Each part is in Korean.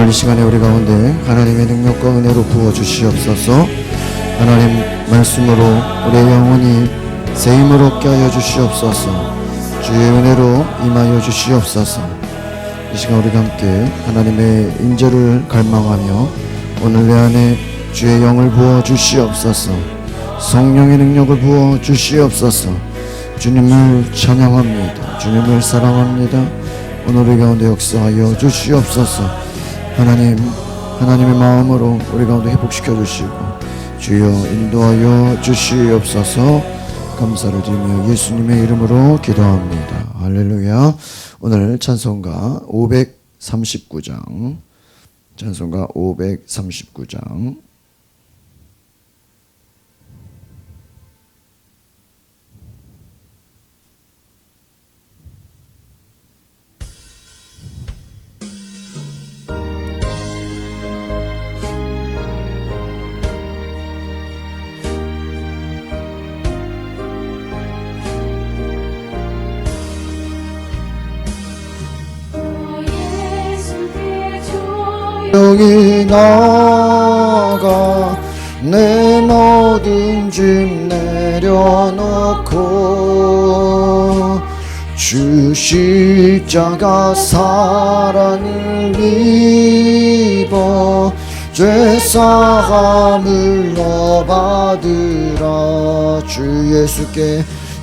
오늘 이 시간에 우리 가운데 하나님의 능력과 은혜로 부어주시옵소서. 하나님 말씀으로 우리의 영혼이 새 힘을 얻게 하여 주시옵소서. 주의 은혜로 임하여 주시옵소서. 이 시간 우리가 함께 하나님의 임재를 갈망하며 오늘 내 안에 주의 영을 부어 주시옵소서. 성령의 능력을 부어 주시옵소서. 주님을 찬양합니다. 주님을 사랑합니다. 오늘 우리 가운데 역사하여 주시옵소서. 하나님의 마음으로 우리 가운데 회복시켜 주시고 주여 인도하여 주시옵소서. 감사를 드리며 예수님의 이름으로 기도합니다. 할렐루야. 오늘 찬송가 539장, 찬송가 539장. 여기 나가 내 모든 짐 내려놓고 주 십자가 사랑을 입어 죄사함을 너 받으라.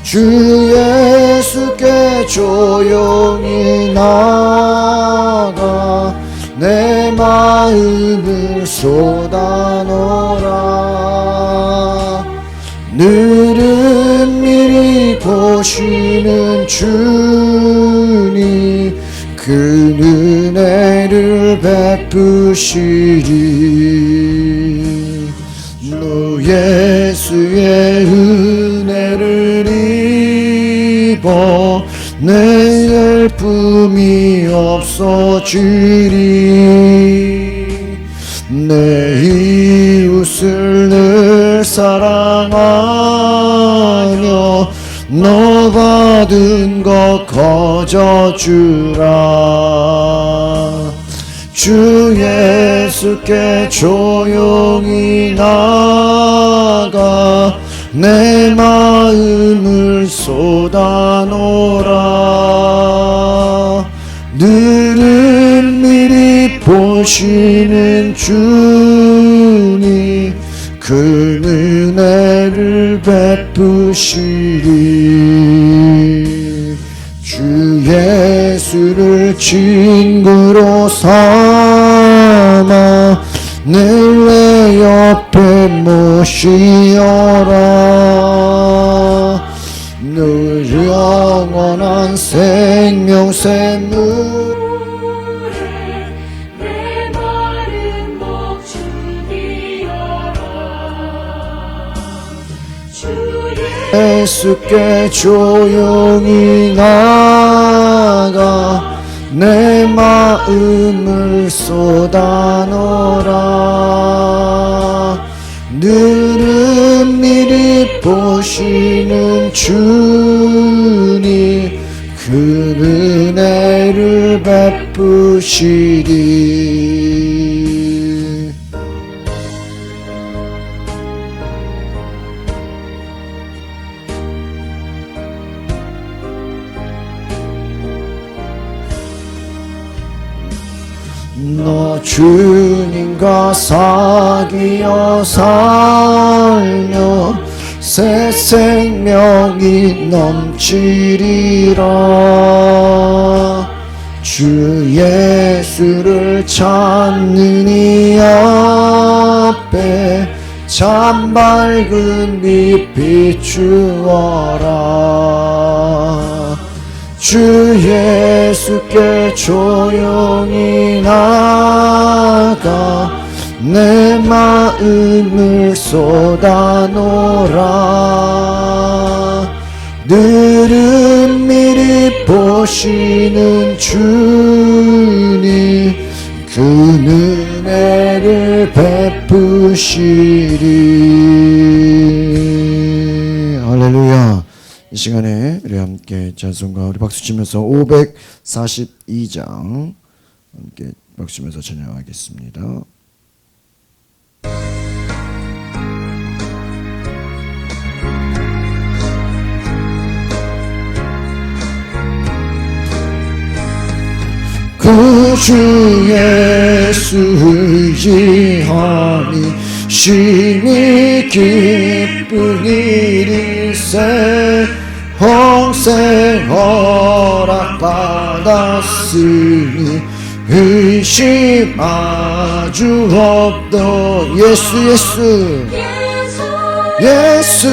주 예수께 조용히 나가 내 마음을 쏟아놓으라. 늘은 미리 보시는 주님 그 은혜를 베푸시리. 너 예수의 은혜를 입어 내 열품이 없어지리. 내 이웃을 늘 사랑하며 너 받은 것 거저주라. 주 예수께 조용히 나가 내 마음을 쏟아놓으라. 늘은 미리 보시는 주님 그 은혜를 베푸시리. 주 예수를 친구로 삼아 늘 내 옆에 모시어라. 늘 영원한 생명샘을 내 마른 목 죽이어라. 주 예수께 조용히 나가 내 마음을 쏟아놓으라. 늘은 미리 보시는 주님 그 은혜를 베푸시리. 너 주님과 사귀어 살며 새 생명이 넘치리라. 주 예수를 찾는 이 앞에 참 밝은 빛 비추어라. 주 예수께 조용히 나가 내 마음을 쏟아놓으라. 늘은 미리 보시는 주님 그 은혜를 베푸시리. 할렐루야. 이 시간에 우리 함께 찬송가 우리 박수 치면서 542장 함께 먹으면서 찬양하겠습니다. 구주 예수 의지하니 심히 기쁜 일일세 평생 허락받았으니 의심 아주 없도 예수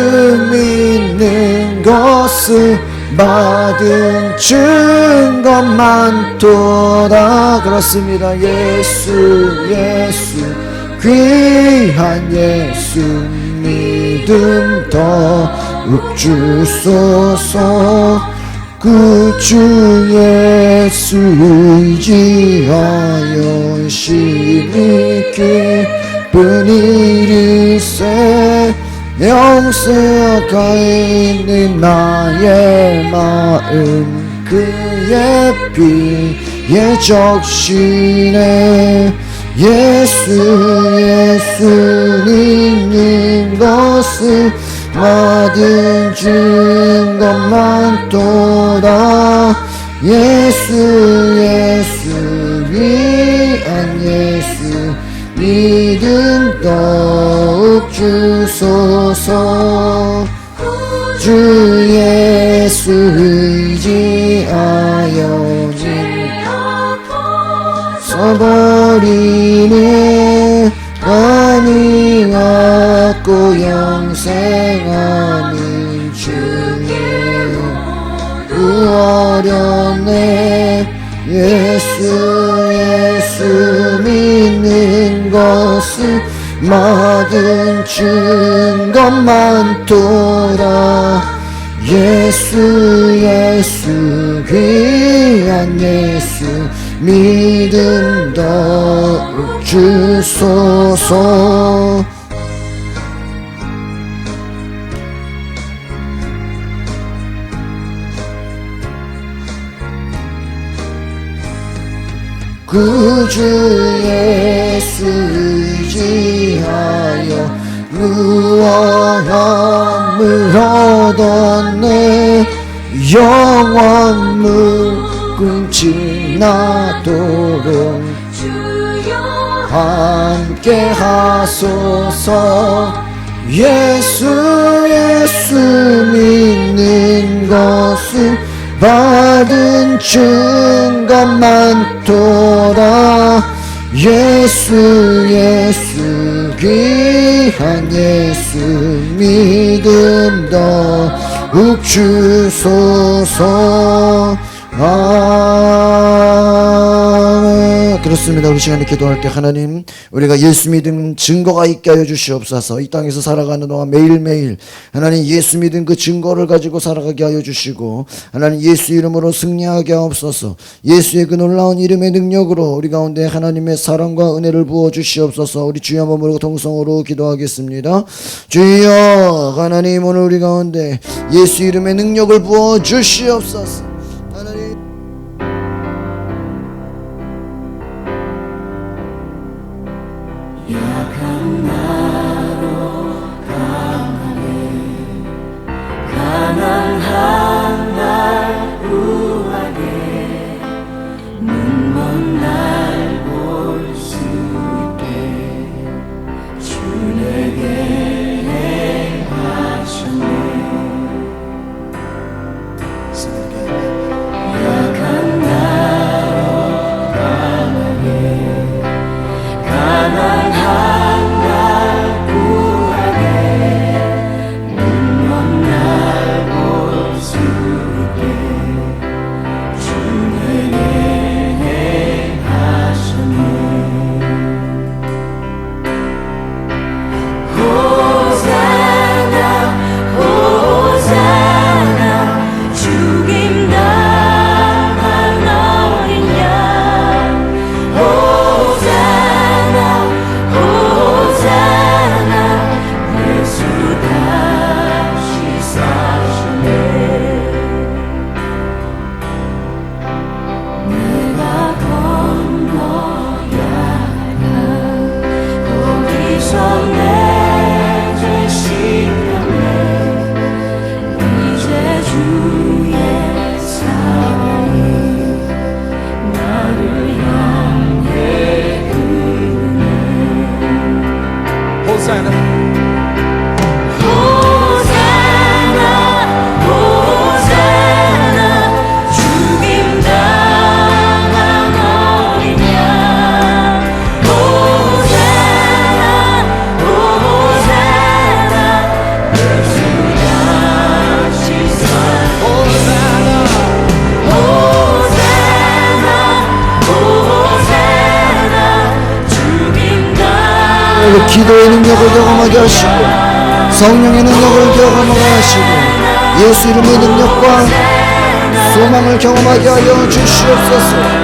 믿는 것은 받은 증거만 도다. 그렇습니다. 예수 귀한 예수 믿음 더욱 주소서. 구주 예수 의지하여 심히 기쁜 일일세 영생 가까이 있는 나의 마음 그의 피에 적시네. 예수 믿는 것은 받은 증거만 도다. 예수 귀한 예수 믿음 더욱 주소서. 주 예수 의지하여 서버리네. 많이 갖고 영생하는 주의 어렵네. 예수 믿는 것은 받은 증거만 도다. 예수 귀한 예수 믿음 더욱 주소서. 구주 예수 의지하여 무한함을 얻었네. 영원 무궁치 나도록 함께 하소서. 예수 믿는 것은 받은 증거만 도다. 예수 귀한 예수 믿음 더욱 주소서. 아멘. 그렇습니다. 우리 시간에 기도할 때 하나님 우리가 예수 믿음 증거가 있게 하여 주시옵소서. 이 땅에서 살아가는 동안 매일매일 하나님 예수 믿음 그 증거를 가지고 살아가게 하여 주시고 하나님 예수 이름으로 승리하게 하옵소서. 예수의 그 놀라운 이름의 능력으로 우리 가운데 하나님의 사랑과 은혜를 부어 주시옵소서. 우리 주여 한번 부르고 동성으로 기도하겠습니다. 주여 하나님 오늘 우리 가운데 예수 이름의 능력을 부어 주시옵소서. 하나님 약한 나로 강하게 가난한 날 우하게 눈먼 날 볼 수 있게 주 내게 행하셨네. 약한 나로 강하게 가난한 날 기도의 능력을 경험하게 하시고 성령의 능력을 경험하게 하시고 예수 이름의 능력과 소망을 경험하게 하여 주시옵소서.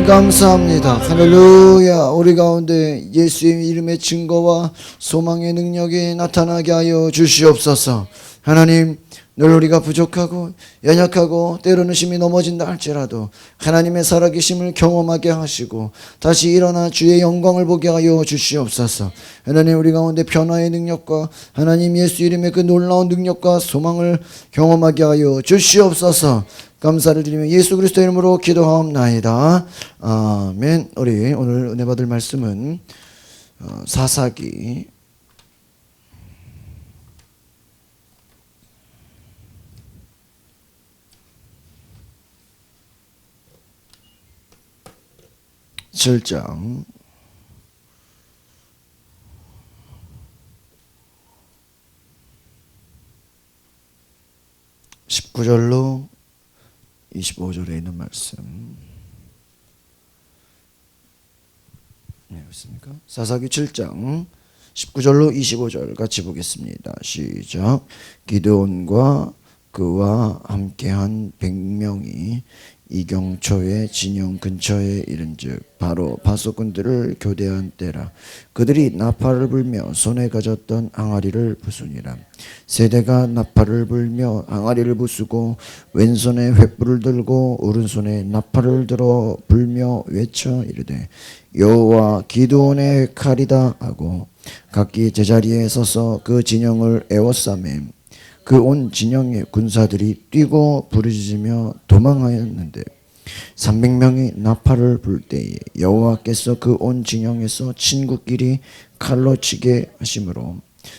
감사합니다. 할렐루야. 우리 가운데 예수의 이름의 증거와 소망의 능력이 나타나게 하여 주시옵소서. 하나님, 늘 우리가 부족하고 연약하고 때로는 심히 넘어진다 할지라도 하나님의 살아계심을 경험하게 하시고 다시 일어나 주의 영광을 보게 하여 주시옵소서. 하나님, 우리 가운데 변화의 능력과 하나님 예수 이름의 그 놀라운 능력과 소망을 경험하게 하여 주시옵소서. 감사를 드리며 예수 그리스도 이름으로 기도하옵나이다. 아멘. 우리 오늘 은혜 받을 말씀은 사사기 7장 19절로 25절에 있는 말씀. 네, 있습니까? 사사기 7장 19절로 25절 같이 보겠습니다. 시작. 기드온과 그와 함께한 100명이 이경초의 진영 근처에 이른즉 바로 바소꾼들을 교대한 때라. 그들이 나팔을 불며 손에 가졌던 항아리를 부수니라. 세대가 나팔을 불며 항아리를 부수고 왼손에 횃불을 들고 오른손에 나팔을 들어 불며 외쳐 이르되 여호와 기드온의 칼이다 하고 각기 제자리에 서서 그 진영을 에워싸매 그 온 진영의 군사들이 뛰고 부르짖으며 도망하였는데 300명이 나팔을 불 때에 여호와께서 그 온 진영에서 친구끼리 칼로 치게 하심으로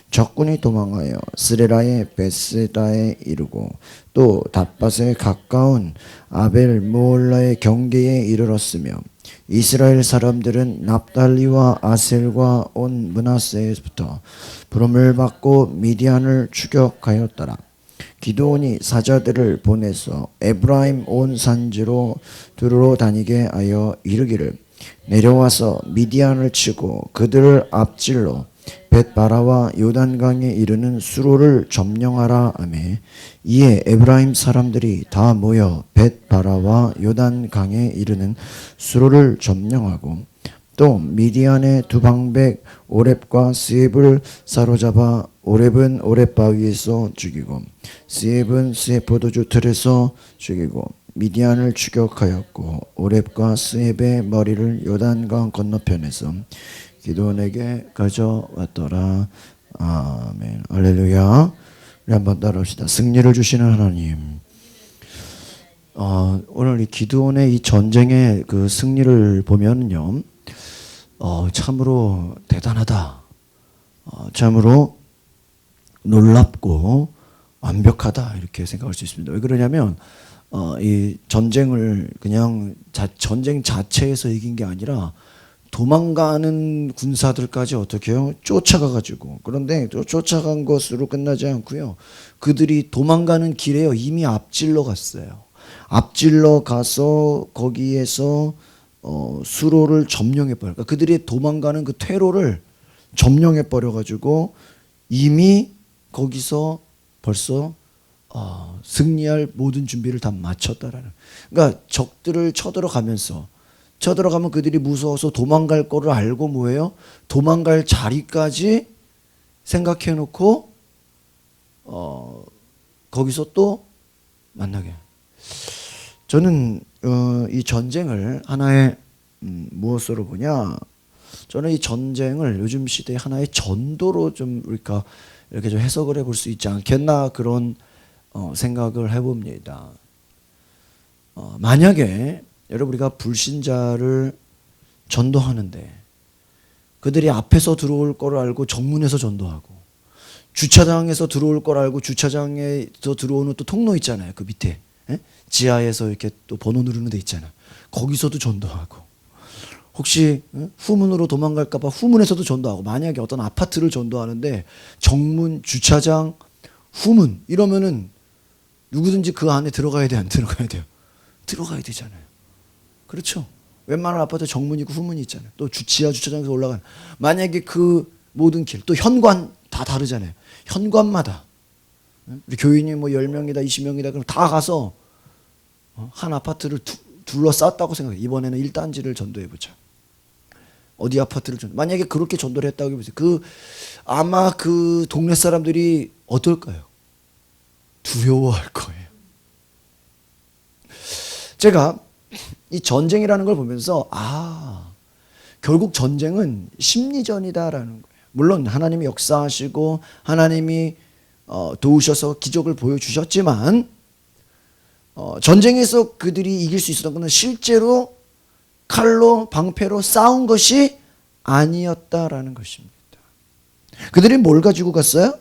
적군이 도망하여 스레라의 베세다에 이르고 또 답밭에 가까운 아벨 모올라의 경계에 이르렀으며 이스라엘 사람들은 납달리와 아셀과 온 므낫세에부터 부름을 받고 미디안을 추격하였더라. 기드온이 사자들을 보내서 에브라임 온 산지로 두루로 다니게 하여 이르기를 내려와서 미디안을 치고 그들을 앞질러 벳바라와 요단강에 이르는 수로를 점령하라 하매 이에 에브라임 사람들이 다 모여 벳바라와 요단강에 이르는 수로를 점령하고 또 미디안의 두 방백 오렙과 스엡을 사로잡아 오렙은 오렙 바위에서 죽이고 스엡은 스엡 포도주 틀에서 죽이고 미디안을 추격하였고 오렙과 스엡의 머리를 요단강 건너편에서 기드온에게 가져왔더라. 아멘. 할렐루야. 우리 한번 따라합시다. 승리를 주시는 하나님. 오늘 이 기드온의 이 전쟁의 그 승리를 보면요, 참으로 대단하다. 참으로 놀랍고 완벽하다 이렇게 생각할 수 있습니다. 왜 그러냐면 이 전쟁을 그냥 전쟁 자체에서 이긴 게 아니라 도망가는 군사들까지 어떻게 해요? 쫓아가가지고. 그런데 또 쫓아간 것으로 끝나지 않고요. 그들이 도망가는 길에요. 이미 앞질러 갔어요. 앞질러 가서 거기에서 수로를 점령해버려. 그러니까 그들이 도망가는 그 퇴로를 점령해버려가지고 이미 거기서 벌써 승리할 모든 준비를 다 마쳤다라는. 그러니까 적들을 쳐들어가면서 쳐들어가면 그들이 무서워서 도망갈 거를 알고 뭐예요? 도망갈 자리까지 생각해 놓고 거기서 또 만나게. 저는 이 전쟁을 하나의 무엇으로 보냐? 저는 이 전쟁을 요즘 시대의 하나의 전도로 좀 우리가 이렇게 좀 해석을 해볼 수 있지 않겠나 그런 생각을 해봅니다. 만약에 여러분 우리가 불신자를 전도하는데 그들이 앞에서 들어올 걸 알고 정문에서 전도하고 주차장에서 들어올 걸 알고 주차장에서 들어오는 또 통로 있잖아요. 그 밑에 지하에서 이렇게 또 번호 누르는 데 있잖아. 거기서도 전도하고 혹시 후문으로 도망갈까 봐 후문에서도 전도하고 만약에 어떤 아파트를 전도하는데 정문, 주차장, 후문 이러면은 누구든지 그 안에 들어가야 돼, 안 들어가야 돼요? 들어가야 되잖아요. 그렇죠? 웬만한 아파트 정문이 있고 후문이 있잖아요. 또 지하 주차장에서 올라가는 만약에 그 모든 길 또 현관 다 다르잖아요. 현관마다 우리 교인이 뭐 10명이다 20명이다 그럼 다 가서 한 아파트를 둘러쌌다고 생각해요. 이번에는 1단지를 전도해보자. 어디 아파트를 만약에 그렇게 전도를 했다고 해보세요. 아마 그 동네 사람들이 어떨까요? 두려워할 거예요. 제가 이 전쟁이라는 걸 보면서 결국 전쟁은 심리전이다라는 거예요. 물론 하나님이 역사하시고 하나님이 도우셔서 기적을 보여주셨지만 전쟁에서 그들이 이길 수 있었던 것은 실제로 칼로 방패로 싸운 것이 아니었다라는 것입니다. 그들이 뭘 가지고 갔어요?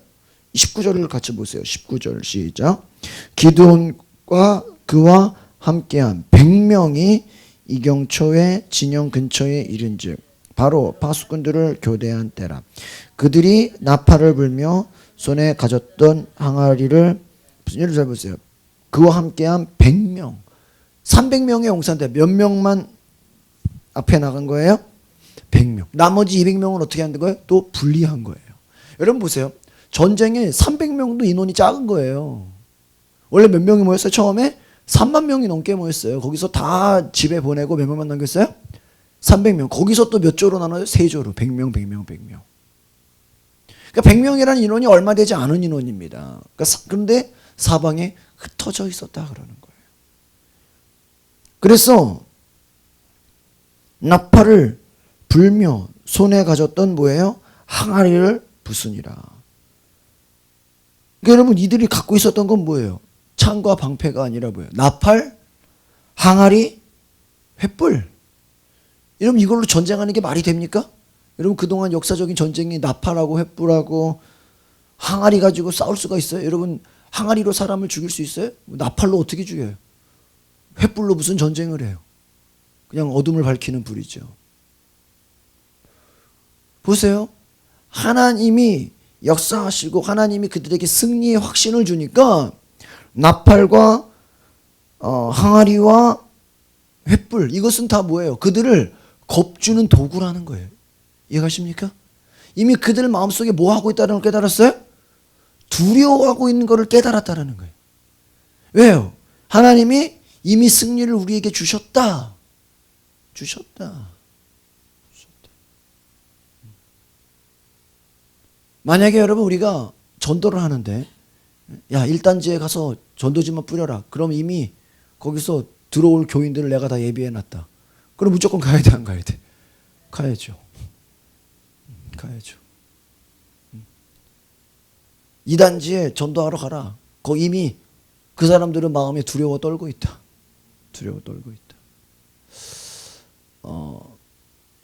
19절을 같이 보세요. 19절 시작. 기드온과 그와 함께한 100명이 이경초의 진영 근처에 이른즉 바로 파수꾼들을 교대한 때라. 그들이 나팔을 불며 손에 가졌던 항아리를 무슨 일을 잘 보세요. 그와 함께한 100명 300명의 용사인데 몇 명만 앞에 나간 거예요? 100명. 나머지 200명은 어떻게 하는 거예요? 또 분리한 거예요. 여러분 보세요. 전쟁에 300명도 인원이 작은 거예요. 원래 몇 명이 모였어요? 처음에 3만 명이 넘게 모였어요. 거기서 다 집에 보내고 몇 명만 남겼어요? 300명. 거기서 또 몇 조로 나눠요? 3조로. 100명, 100명, 100명. 그러니까 100명이라는 인원이 얼마 되지 않은 인원입니다. 그런데 사방에 흩어져 있었다 그러는 거예요. 그래서 나팔을 불며 손에 가졌던 뭐예요? 항아리를 부수니라. 그러니까 여러분 이들이 갖고 있었던 건 뭐예요? 창과 방패가 아니라 뭐예요? 나팔, 항아리, 횃불. 여러분 이걸로 전쟁하는 게 말이 됩니까? 여러분 그동안 역사적인 전쟁이 나팔하고 횃불하고 항아리 가지고 싸울 수가 있어요? 여러분 항아리로 사람을 죽일 수 있어요? 나팔로 어떻게 죽여요? 횃불로 무슨 전쟁을 해요? 그냥 어둠을 밝히는 불이죠. 보세요. 하나님이 역사하시고 하나님이 그들에게 승리의 확신을 주니까 나팔과 항아리와 횃불 이것은 다 뭐예요? 그들을 겁주는 도구라는 거예요. 이해가십니까? 이미 그들 마음속에 뭐 하고 있다는 걸 깨달았어요? 두려워하고 있는 것을 깨달았다는 거예요. 왜요? 하나님이 이미 승리를 우리에게 주셨다. 만약에 여러분 우리가 전도를 하는데 야 1단지에 가서 전도지만 뿌려라. 그럼 이미 거기서 들어올 교인들을 내가 다 예비해놨다. 그럼 무조건 가야 돼, 안 가야 돼? 가야죠. 2단지에 전도하러 가라. 거기 이미 그 사람들은 마음에 두려워 떨고 있다.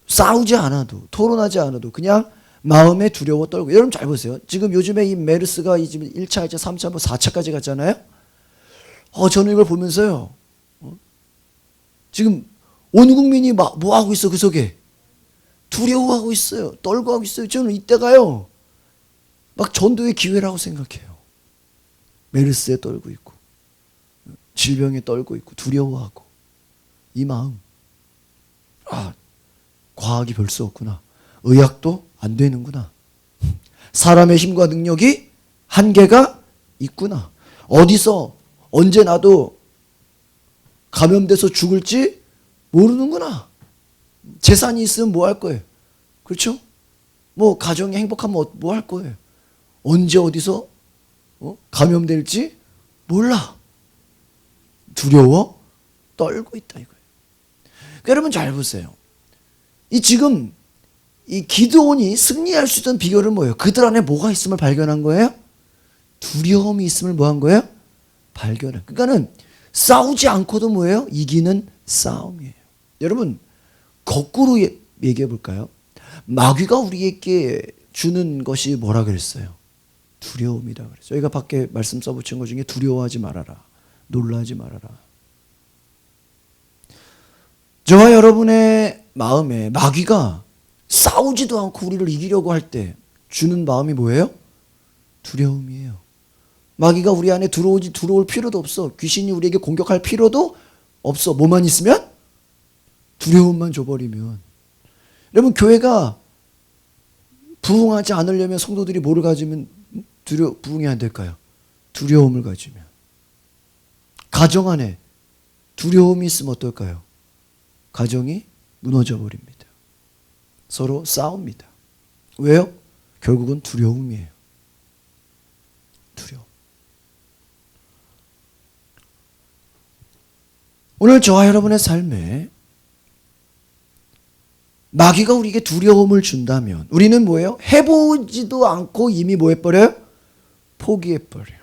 싸우지 않아도 토론하지 않아도 그냥 마음에 두려워 떨고. 여러분 잘 보세요. 지금 요즘에 이 메르스가 지금 1차, 2차, 3차, 4차까지 갔잖아요. 저는 이걸 보면서요. 지금 온 국민이 막 뭐 하고 있어 그 속에? 두려워하고 있어요. 떨고 하고 있어요. 저는 이때가요. 막 전도의 기회라고 생각해요. 메르스에 떨고 있고 질병에 떨고 있고 두려워하고 이 마음. 과학이 별 수 없구나. 의학도 안 되는구나. 사람의 힘과 능력이 한계가 있구나. 어디서 언제 나도 감염돼서 죽을지 모르는구나. 재산이 있으면 뭐 할 거예요? 그렇죠? 뭐 가정이 행복하면 뭐 할 거예요? 언제 어디서 감염될지 몰라. 두려워 떨고 있다 이거예요. 그러니까 여러분 잘 보세요. 지금 이 기드온이 승리할 수 있던 비결은 뭐예요? 그들 안에 뭐가 있음을 발견한 거예요? 두려움이 있음을 뭐 한 거예요? 발견한. 그러니까는 싸우지 않고도 뭐예요? 이기는 싸움이에요. 여러분 거꾸로 얘기해 볼까요? 마귀가 우리에게 주는 것이 뭐라 그랬어요? 두려움이다 그랬어요. 저희가 밖에 말씀 써붙인 것 중에 두려워하지 말아라. 놀라지 말아라. 저와 여러분의 마음에 마귀가 싸우지도 않고 우리를 이기려고 할 때 주는 마음이 뭐예요? 두려움이에요. 마귀가 우리 안에 들어올 필요도 없어. 귀신이 우리에게 공격할 필요도 없어. 뭐만 있으면? 두려움만 줘버리면. 여러분 교회가 부흥하지 않으려면 성도들이 뭐를 가지면 부흥이 안 될까요? 두려움을 가지면. 가정 안에 두려움이 있으면 어떨까요? 가정이 무너져 버립니다. 서로 싸웁니다. 왜요? 결국은 두려움이에요. 두려움. 오늘 저와 여러분의 삶에 마귀가 우리에게 두려움을 준다면 우리는 뭐예요? 해보지도 않고 이미 뭐 해버려요? 포기해버려요.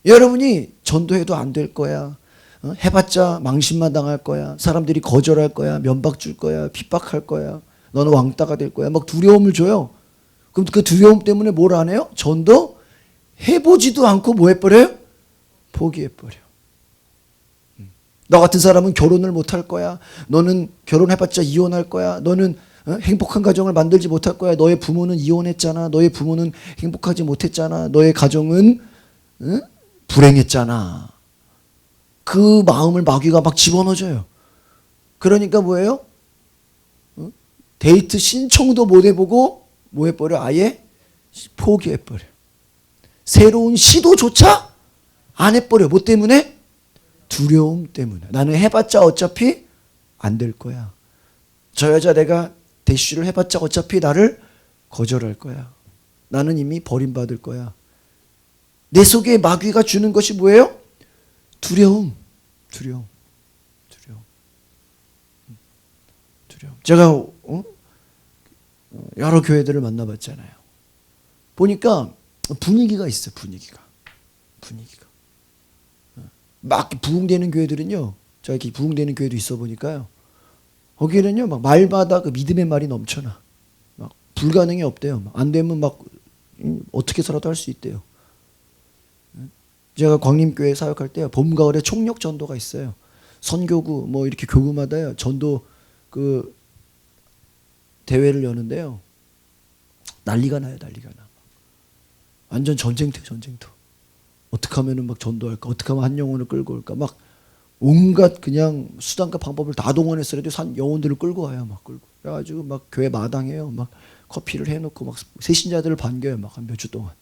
여러분이 전도해도 안 될 거야. 해봤자 망신만 당할 거야. 사람들이 거절할 거야. 면박 줄 거야. 핍박할 거야. 너는 왕따가 될 거야. 막 두려움을 줘요. 그럼 그 두려움 때문에 뭘 안 해요? 전도 해보지도 않고 뭐 해버려요? 포기해버려. 너 같은 사람은 결혼을 못할 거야. 너는 결혼해봤자 이혼할 거야. 너는 행복한 가정을 만들지 못할 거야. 너의 부모는 이혼했잖아. 너의 부모는 행복하지 못했잖아. 너의 가정은 불행했잖아. 그 마음을 마귀가 막 집어넣어줘요. 그러니까 뭐예요? 데이트 신청도 못 해보고 뭐 해버려? 아예 포기해버려. 새로운 시도조차 안 해버려. 뭐 때문에? 두려움 때문에. 나는 해봤자 어차피 안 될 거야. 저 여자 내가 대쉬를 해봤자 어차피 나를 거절할 거야. 나는 이미 버림받을 거야. 내 속에 마귀가 주는 것이 뭐예요? 두려움. 두려움. 두려움. 두려움. 제가 여러 교회들을 만나봤잖아요. 보니까 분위기가 있어요. 분위기가. 막 부흥되는 교회들은요. 제가 이렇게 부흥되는 교회도 있어 보니까요. 거기에는요. 막 말마다 그 믿음의 말이 넘쳐나. 막 불가능이 없대요. 안 되면 막 어떻게 살아도 할 수 있대요. 제가 광림교회 사역할 때 봄, 가을에 총력 전도가 있어요. 선교구 뭐 이렇게 교구마다요. 전도 그 대회를 여는데요. 난리가 나요. 난리가 나. 완전 전쟁터예요. 전쟁터. 어떻게 하면은 막 전도할까? 어떻게 하면 한 영혼을 끌고 올까? 막 온갖 그냥 수단과 방법을 다 동원했어도 산 영혼들을 끌고 와요. 막 끌고. 그래가지고 막 교회 마당에요. 막 커피를 해놓고 막 새신자들을 반겨요. 막 한 몇 주 동안.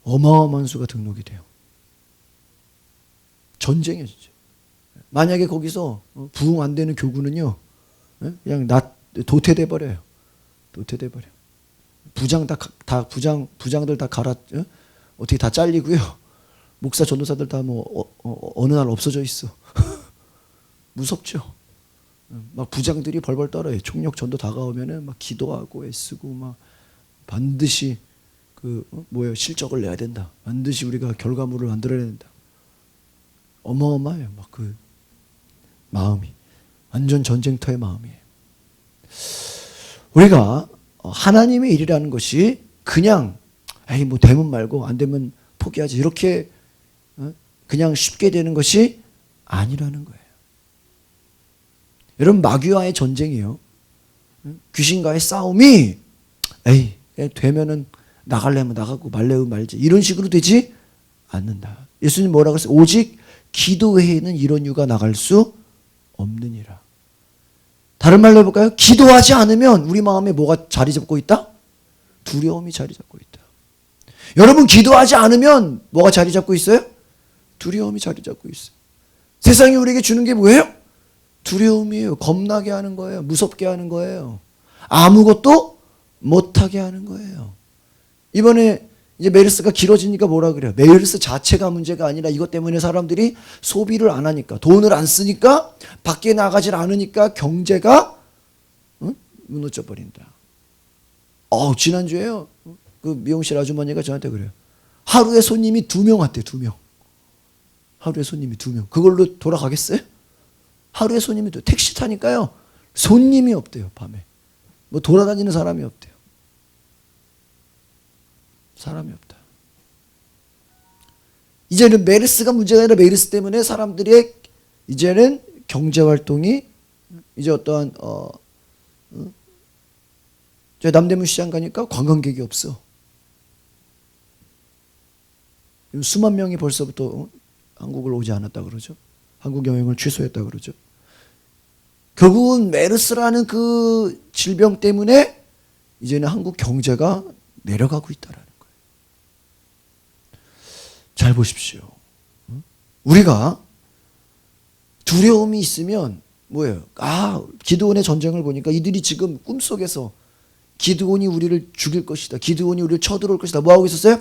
어마어마한 수가 등록이 돼요. 전쟁이에요, 진짜. 만약에 거기서 부흥 안 되는 교구는요, 그냥 도태돼 버려요. 도태돼 버려. 부장들 다 갈아, 어떻게 다 잘리고요. 목사 전도사들 다 뭐 어느 날 없어져 있어. 무섭죠. 막 부장들이 벌벌 떨어요. 총력 전도 다가오면은 막 기도하고 애쓰고 막 반드시 실적을 내야 된다. 반드시 우리가 결과물을 만들어야 된다. 어마어마해요. 막 그 마음이 완전 전쟁터의 마음이에요. 우리가 하나님의 일이라는 것이 그냥 에이 뭐 되면 말고 안 되면 포기하지 이렇게 그냥 쉽게 되는 것이 아니라는 거예요. 여러분 마귀와의 전쟁이요. 귀신과의 싸움이 에이 되면은 나가려면 나가고 말려면 말지 이런 식으로 되지 않는다. 예수님 뭐라고 했어요? 오직 기도 외에는 이런 유가 나갈 수 없느니라. 다른 말로 해볼까요? 기도하지 않으면 우리 마음에 뭐가 자리 잡고 있다? 두려움이 자리 잡고 있다. 여러분 기도하지 않으면 뭐가 자리 잡고 있어요? 두려움이 자리 잡고 있어요. 세상이 우리에게 주는 게 뭐예요? 두려움이에요. 겁나게 하는 거예요. 무섭게 하는 거예요. 아무것도 못하게 하는 거예요. 이번에 이제 메르스가 길어지니까 뭐라 그래요? 메르스 자체가 문제가 아니라 이것 때문에 사람들이 소비를 안 하니까, 돈을 안 쓰니까, 밖에 나가질 않으니까 경제가 무너져 버린다. 지난주에요. 그 미용실 아주머니가 저한테 그래요. 하루에 손님이 2명 왔대요. 2명. 하루에 손님이 2명. 그걸로 돌아가겠어요? 하루에 손님이 택시 타니까요. 손님이 없대요. 밤에. 뭐 돌아다니는 사람이 없대요. 사람이 없다. 이제는 메르스가 문제가 아니라 메르스 때문에 사람들의 이제는 경제 활동이 이제 어떠한 저 남대문 시장 가니까 관광객이 없어. 수만 명이 벌써부터 한국을 오지 않았다 그러죠. 한국 여행을 취소했다 그러죠. 결국은 메르스라는 그 질병 때문에 이제는 한국 경제가 내려가고 있다라는 거예요. 잘 보십시오. 우리가 두려움이 있으면 뭐예요? 기드온의 전쟁을 보니까 이들이 지금 꿈속에서 기드온이 우리를 죽일 것이다. 기드온이 우리를 쳐들어올 것이다. 뭐 하고 있었어요?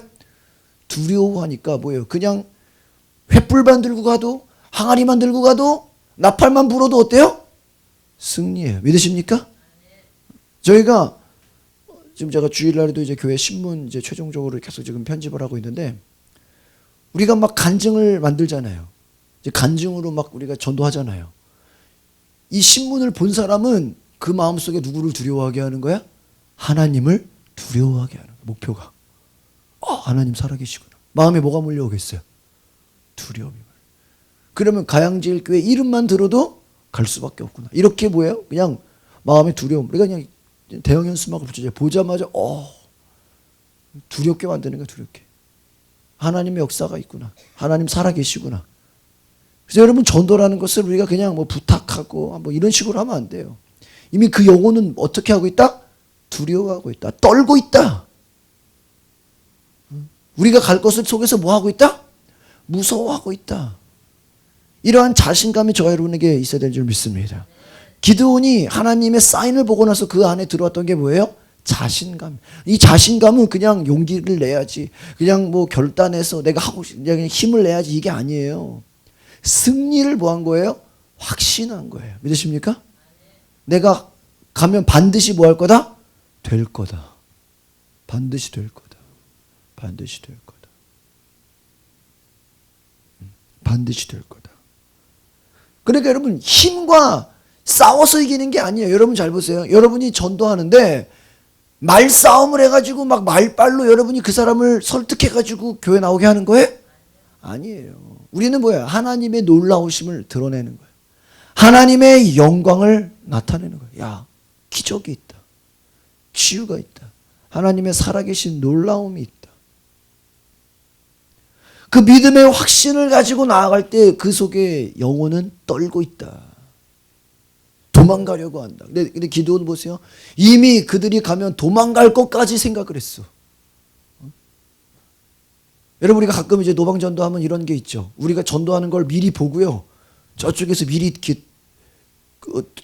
두려워하니까 뭐예요? 그냥 횃불만 들고 가도, 항아리만 들고 가도, 나팔만 불어도 어때요? 승리해요. 믿으십니까? 저희가 지금 제가 주일날에도 이제 교회 신문 이제 최종적으로 계속 지금 편집을 하고 있는데, 우리가 막 간증을 만들잖아요. 이제 간증으로 막 우리가 전도하잖아요. 이 신문을 본 사람은 그 마음속에 누구를 두려워하게 하는 거야? 하나님을 두려워하게 하는 거야. 목표가. 하나님 살아계시구나. 마음에 뭐가 몰려오겠어요? 두려움이. 그러면 가양제일교회 이름만 들어도 갈 수밖에 없구나. 이렇게 뭐예요? 그냥 마음의 두려움. 우리가 그냥 대형 현수막을 붙여줘요. 보자마자 두렵게 만드는 거야. 두렵게. 하나님의 역사가 있구나. 하나님 살아계시구나. 그래서 여러분, 전도라는 것을 우리가 그냥 뭐 부탁하고 뭐 이런 식으로 하면 안 돼요. 이미 그 영혼은 어떻게 하고 있다? 두려워하고 있다. 떨고 있다. 우리가 갈 것을 속에서 뭐 하고 있다? 무서워하고 있다. 이러한 자신감이 저와 여러분에게 있어야 될 줄 믿습니다. 기드온이 하나님의 사인을 보고 나서 그 안에 들어왔던 게 뭐예요? 자신감. 이 자신감은 그냥 용기를 내야지, 그냥 뭐 결단해서 내가 하고 그냥 힘을 내야지, 이게 아니에요. 승리를 뭐 한 거예요? 확신한 거예요. 믿으십니까? 내가 가면 반드시 뭐 할 거다? 될 거다. 반드시 될 거다. 반드시 될 거다. 반드시 될 거다. 그러니까 여러분, 힘과 싸워서 이기는 게 아니에요. 여러분 잘 보세요. 여러분이 전도하는데 말싸움을 해가지고 막 말빨로 여러분이 그 사람을 설득해가지고 교회 나오게 하는 거예요? 아니에요. 우리는 뭐야? 하나님의 놀라우심을 드러내는 거예요. 하나님의 영광을 나타내는 거예요. 야, 기적이 있다. 치유가 있다. 하나님의 살아계신 놀라움이 있다. 그 믿음의 확신을 가지고 나아갈 때 그 속에 영혼은 떨고 있다. 도망가려고 한다. 근데 기드온 보세요. 이미 그들이 가면 도망갈 것까지 생각을 했어. 여러분, 우리가 가끔 이제 노방 전도하면 이런 게 있죠. 우리가 전도하는 걸 미리 보고요. 저쪽에서 미리 이렇게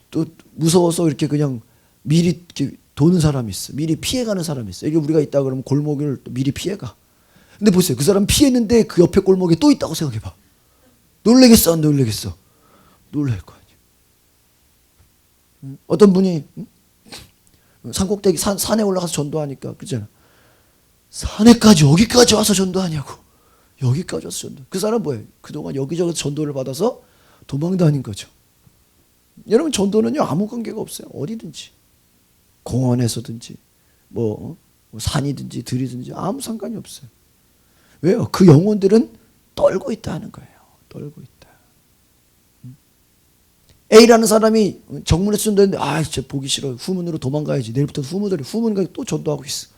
또 무서워서 이렇게 그냥 미리 이렇게 도는 사람이 있어. 미리 피해가는 사람이 있어. 여기 우리가 있다 그러면 골목을 또 미리 피해가. 근데 보세요. 그 사람 피했는데 그 옆에 골목에 또 있다고 생각해봐. 놀래겠어, 안 놀래겠어? 놀랄 거 아니야. 어떤 분이 산꼭대기 산에 올라가서 전도하니까 그잖아. 산에까지 여기까지 와서 전도하냐고. 여기까지 와서 전도. 그 사람 뭐예요? 그동안 여기저기서 전도를 받아서 도망 다닌 거죠. 여러분, 전도는요 아무 관계가 없어요. 어디든지, 공원에서든지 뭐 산이든지 들이든지 아무 상관이 없어요. 왜요? 그 영혼들은 떨고 있다는 거예요. 떨고 있다. A라는 사람이 정문에서 전도했는데 진짜 보기 싫어. 후문으로 도망가야지. 내일부터 후문가 또 전도하고 있어.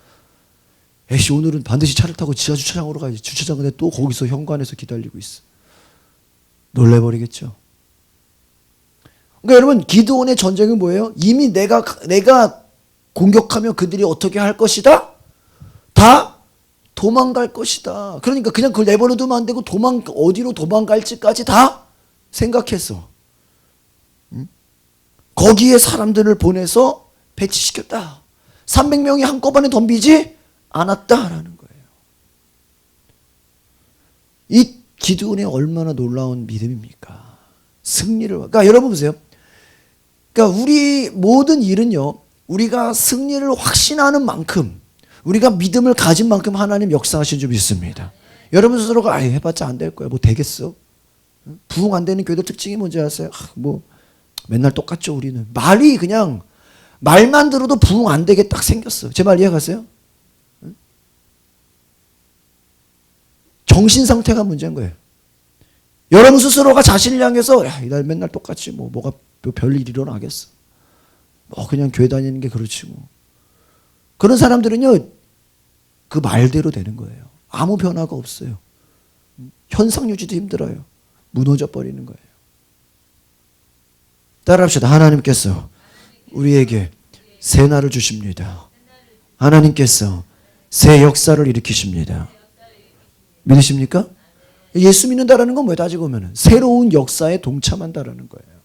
에이씨, 오늘은 반드시 차를 타고 지하 주차장으로 가야지. 주차장 근데 또 거기서 현관에서 기다리고 있어. 놀래버리겠죠. 그러니까 여러분, 기드온의 전쟁은 뭐예요? 이미 내가 공격하면 그들이 어떻게 할 것이다? 다 도망갈 것이다. 그러니까 그냥 그걸 내버려두면 안 되고 어디로 도망갈지까지 다 생각했어. 거기에 사람들을 보내서 배치시켰다. 300명이 한꺼번에 덤비지 않았다라는 거예요. 이 기드온의 얼마나 놀라운 믿음입니까? 승리를. 그러니까 여러분 보세요. 그러니까 우리 모든 일은요, 우리가 승리를 확신하는 만큼, 우리가 믿음을 가진 만큼 하나님 역사하신 줄 믿습니다. 여러분 스스로가 해봤자 안 될 거야. 뭐 되겠어? 부흥 안 되는 교회들 특징이 뭔지 아세요? 뭐 맨날 똑같죠 우리는. 말이 그냥 말만 들어도 부흥 안 되게 딱 생겼어. 제 말 이해가세요? 정신 상태가 문제인 거예요. 여러분 스스로가 자신을 향해서 이날 맨날 똑같지 뭐가 별일 일어나겠어. 뭐 그냥 교회 다니는 게 그렇지 뭐. 그런 사람들은요 그 말대로 되는 거예요. 아무 변화가 없어요. 현상 유지도 힘들어요. 무너져 버리는 거예요. 따라합시다. 하나님께서 우리에게 새 날을 주십니다. 하나님께서 새 역사를 일으키십니다. 믿으십니까? 예수 믿는다라는 건 뭐예요? 따지고 보면 새로운 역사에 동참한다라는 거예요.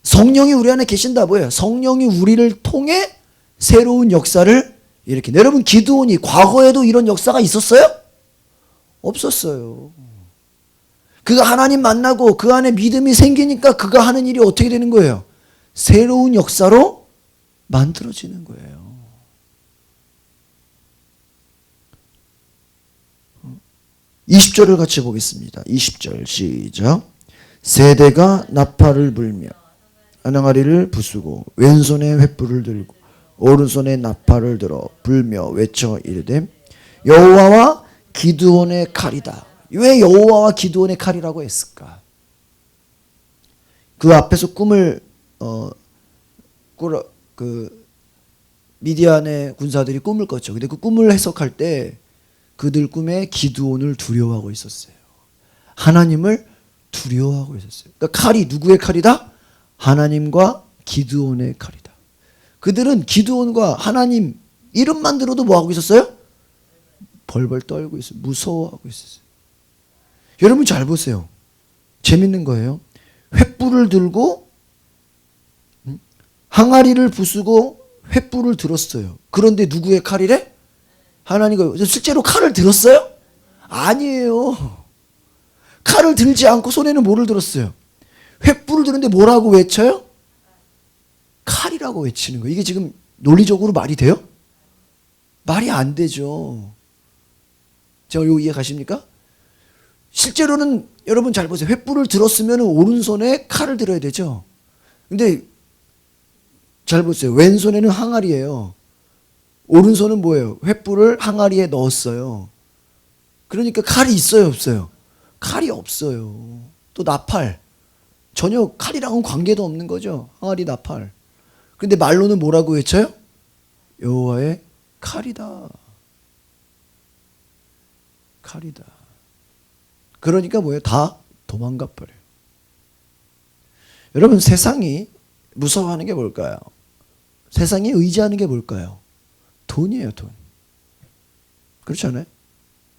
성령이 우리 안에 계신다 뭐예요? 성령이 우리를 통해 새로운 역사를 일으킨다. 여러분 기드온이 과거에도 이런 역사가 있었어요? 없었어요. 그가 하나님 만나고 그 안에 믿음이 생기니까 그가 하는 일이 어떻게 되는 거예요? 새로운 역사로 만들어지는 거예요. 20절을 같이 보겠습니다. 20절 시작. 세대가 나팔을 불며 항아리를 부수고 왼손에 횃불을 들고 오른손에 나팔을 들어 불며 외쳐 이르되 여호와와 기드온의 칼이다. 왜 여호와와 기드온의 칼이라고 했을까? 그 앞에서 꿈을 미디안의 군사들이 꿈을 꿨죠. 근데 그 꿈을 해석할 때 그들 꿈에 기드온을 두려워하고 있었어요. 하나님을 두려워하고 있었어요. 그러니까 칼이 누구의 칼이다? 하나님과 기드온의 칼이다. 그들은 기드온과 하나님 이름만 들어도 뭐 하고 있었어요? 벌벌 떨고 있어요. 무서워하고 있었어요. 여러분 잘 보세요. 재밌는 거예요. 횃불을 들고 항아리를 부수고 횃불을 들었어요. 그런데 누구의 칼이래? 하나님과. 실제로 칼을 들었어요? 아니에요. 칼을 들지 않고 손에는 뭐를 들었어요? 횃불을 들었는데 뭐라고 외쳐요? 칼이라고 외치는 거예요. 이게 지금 논리적으로 말이 돼요? 말이 안 되죠. 제가 이거 이해 가십니까? 실제로는 여러분 잘 보세요. 횃불을 들었으면 오른손에 칼을 들어야 되죠. 근데 잘 보세요. 왼손에는 항아리예요. 오른손은 뭐예요? 횃불을 항아리에 넣었어요. 그러니까 칼이 있어요, 없어요? 칼이 없어요. 또 나팔. 전혀 칼이랑은 관계도 없는 거죠. 항아리 나팔. 근데 말로는 뭐라고 외쳐요? 여호와의 칼이다. 칼이다. 그러니까 뭐예요? 다 도망가 버려요. 여러분 세상이 무서워하는 게 뭘까요? 세상이 의지하는 게 뭘까요? 돈이에요, 돈. 그렇지 않아요?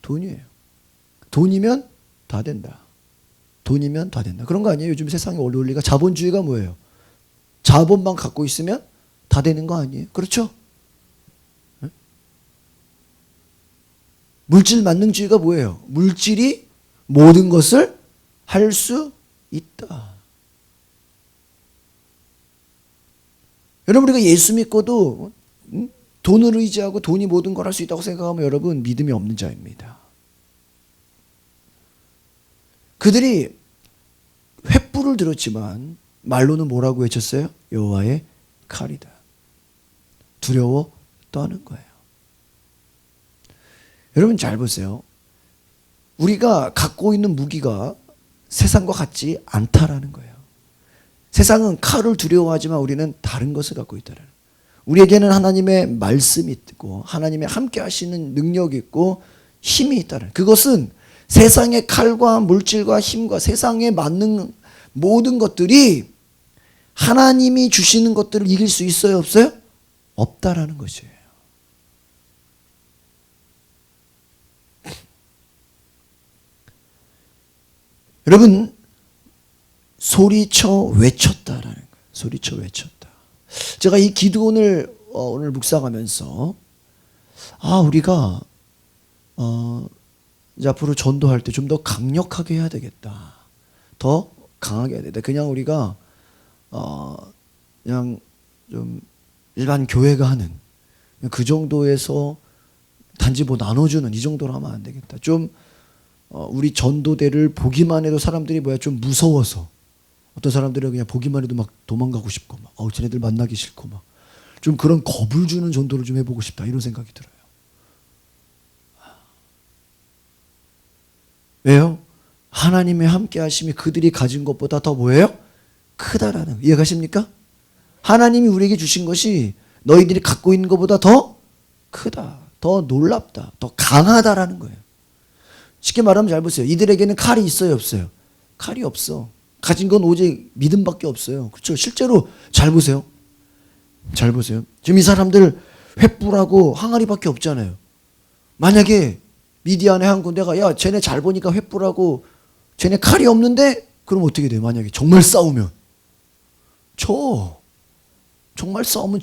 돈이에요. 돈이면 다 된다. 돈이면 다 된다. 그런 거 아니에요? 요즘 세상의 원리가 자본주의가 뭐예요? 자본만 갖고 있으면 다 되는 거 아니에요? 그렇죠? 네? 물질 만능주의가 뭐예요? 물질이 모든 것을 할 수 있다. 여러분 우리가 예수 믿고도 돈을 의지하고 돈이 모든 걸 할 수 있다고 생각하면 여러분 믿음이 없는 자입니다. 그들이 횃불을 들었지만 말로는 뭐라고 외쳤어요? 여호와의 칼이다. 두려워 떠는 거예요. 여러분 잘 보세요. 우리가 갖고 있는 무기가 세상과 같지 않다라는 거예요. 세상은 칼을 두려워하지만 우리는 다른 것을 갖고 있다라는 거예요. 우리에게는 하나님의 말씀이 있고 하나님의 함께 하시는 능력이 있고 힘이 있다는. 그것은 세상의 칼과 물질과 힘과 세상에 맞는 모든 것들이 하나님이 주시는 것들을 이길 수 있어요, 없어요? 없다라는 것이에요. 여러분 소리쳐 외쳤다라는 거예요. 소리쳐 외쳤다. 제가 이 기드온을 오늘 묵상하면서 우리가 이제 앞으로 전도할 때 좀 더 강력하게 해야 되겠다. 더 강하게 해야 되겠다. 그냥 우리가 그냥 좀 일반 교회가 하는 그 정도에서 단지 뭐 나눠주는 이 정도로 하면 안 되겠다. 좀 우리 전도대를 보기만 해도 사람들이 좀 무서워서, 어떤 사람들은 그냥 보기만 해도 막 도망가고 싶고 막 쟤네들 만나기 싫고 막 좀 그런 겁을 주는 전도를 좀 해보고 싶다, 이런 생각이 들어요. 왜요? 하나님의 함께 하심이 그들이 가진 것보다 더 뭐예요? 크다라는 거. 이해가십니까? 하나님이 우리에게 주신 것이 너희들이 갖고 있는 것보다 더 크다, 더 놀랍다, 더 강하다라는 거예요. 쉽게 말하면 잘 보세요. 이들에게는 칼이 있어요, 없어요? 칼이 없어. 가진 건 오직 믿음밖에 없어요. 그렇죠? 실제로 잘 보세요. 잘 보세요. 지금 이 사람들 횃불하고 항아리밖에 없잖아요. 만약에 미디안의 한 군대가 야, 쟤네 잘 보니까 횃불하고 쟤네 칼이 없는데, 그럼 어떻게 돼요? 만약에 정말 싸우면 정말 싸우면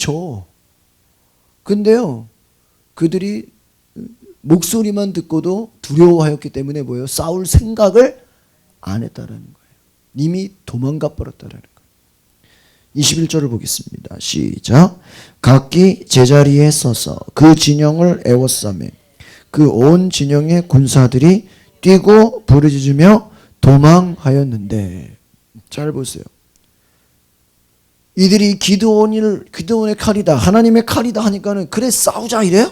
근데요, 그들이 목소리만 듣고도 두려워하였기 때문에 뭐예요? 싸울 생각을 안 했다라는 거예요. 이미 도망가 버렸다라는 거예요. 21절을 보겠습니다. 시작. 각기 제자리에 서서 그 진영을 에워싸매 그 온 진영의 군사들이 뛰고 부르짖으며 도망하였는데, 잘 보세요. 이들이 기드온의 칼이다, 하나님의 칼이다 하니까는 그래 싸우자 이래요?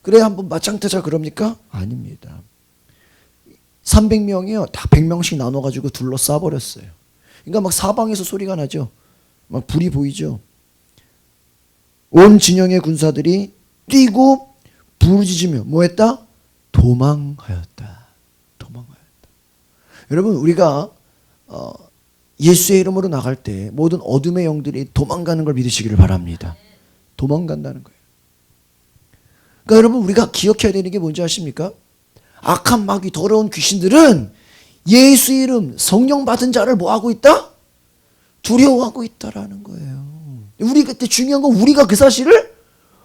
그래 한번 맞짱 뜨자 그럽니까? 아닙니다. 300명이요 다 100명씩 나눠가지고 둘러싸 버렸어요. 그러니까 막 사방에서 소리가 나죠. 막 불이 보이죠. 온 진영의 군사들이 뛰고 부르짖으며 뭐했다? 도망하였다. 여러분, 우리가 예수의 이름으로 나갈 때 모든 어둠의 영들이 도망가는 걸 믿으시기를 바랍니다. 도망간다는 거예요. 그러니까 여러분, 우리가 기억해야 되는 게 뭔지 아십니까? 악한 마귀, 더러운 귀신들은 예수 이름, 성령 받은 자를 뭐하고 있다? 두려워하고 있다라는 거예요. 우리 그때 중요한 건 우리가 그 사실을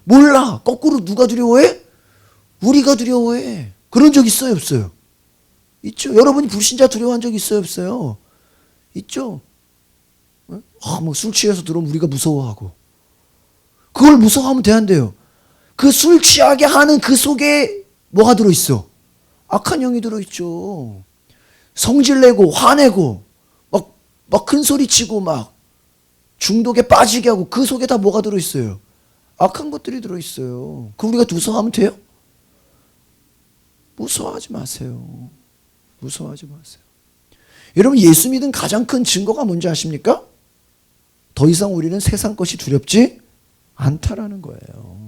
몰라. 거꾸로 누가 두려워해? 우리가 두려워해. 그런 적 있어요, 없어요? 있죠. 여러분이 불신자 두려워한 적 있어요, 없어요? 있죠. 막 술 취해서 들어오면 우리가 무서워하고, 그걸 무서워하면 돼안돼요? 그 술 취하게 하는 그 속에 뭐가 들어있어? 악한 영이 들어있죠. 성질내고 화내고 막 큰 소리 치고 막 중독에 빠지게 하고, 그 속에 다 뭐가 들어있어요? 악한 것들이 들어있어요. 그 우리가 무서워하면 돼요? 무서워하지 마세요. 무서워하지 마세요. 여러분, 예수 믿은 가장 큰 증거가 뭔지 아십니까? 더 이상 우리는 세상 것이 두렵지 않다라는 거예요.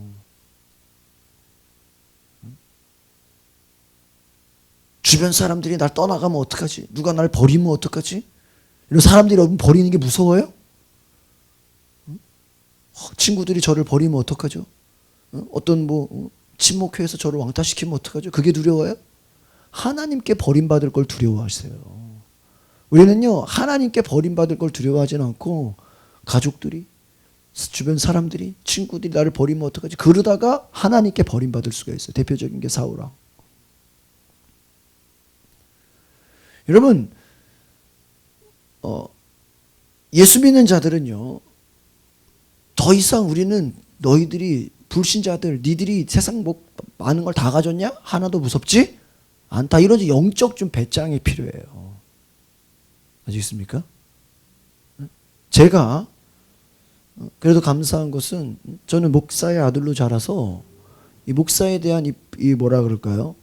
주변 사람들이 날 떠나가면 어떡하지? 누가 날 버리면 어떡하지? 이런 사람들이 여러분 버리는 게 무서워요? 친구들이 저를 버리면 어떡하죠? 어떤 친목회에서 저를 왕따시키면 어떡하죠? 그게 두려워요? 하나님께 버림받을 걸 두려워하세요. 우리는요, 하나님께 버림받을 걸 두려워하지는 않고, 가족들이, 주변 사람들이, 친구들이 나를 버리면 어떡하지? 그러다가 하나님께 버림받을 수가 있어요. 대표적인 게 사울왕. 여러분, 예수 믿는 자들은요, 더 이상 우리는 너희들이 불신자들, 니들이 세상 많은 걸 다 가졌냐? 하나도 무섭지 않다. 이런 영적 좀 배짱이 필요해요. 아시겠습니까? 제가 그래도 감사한 것은, 저는 목사의 아들로 자라서 이 목사에 대한 이 뭐라 그럴까요?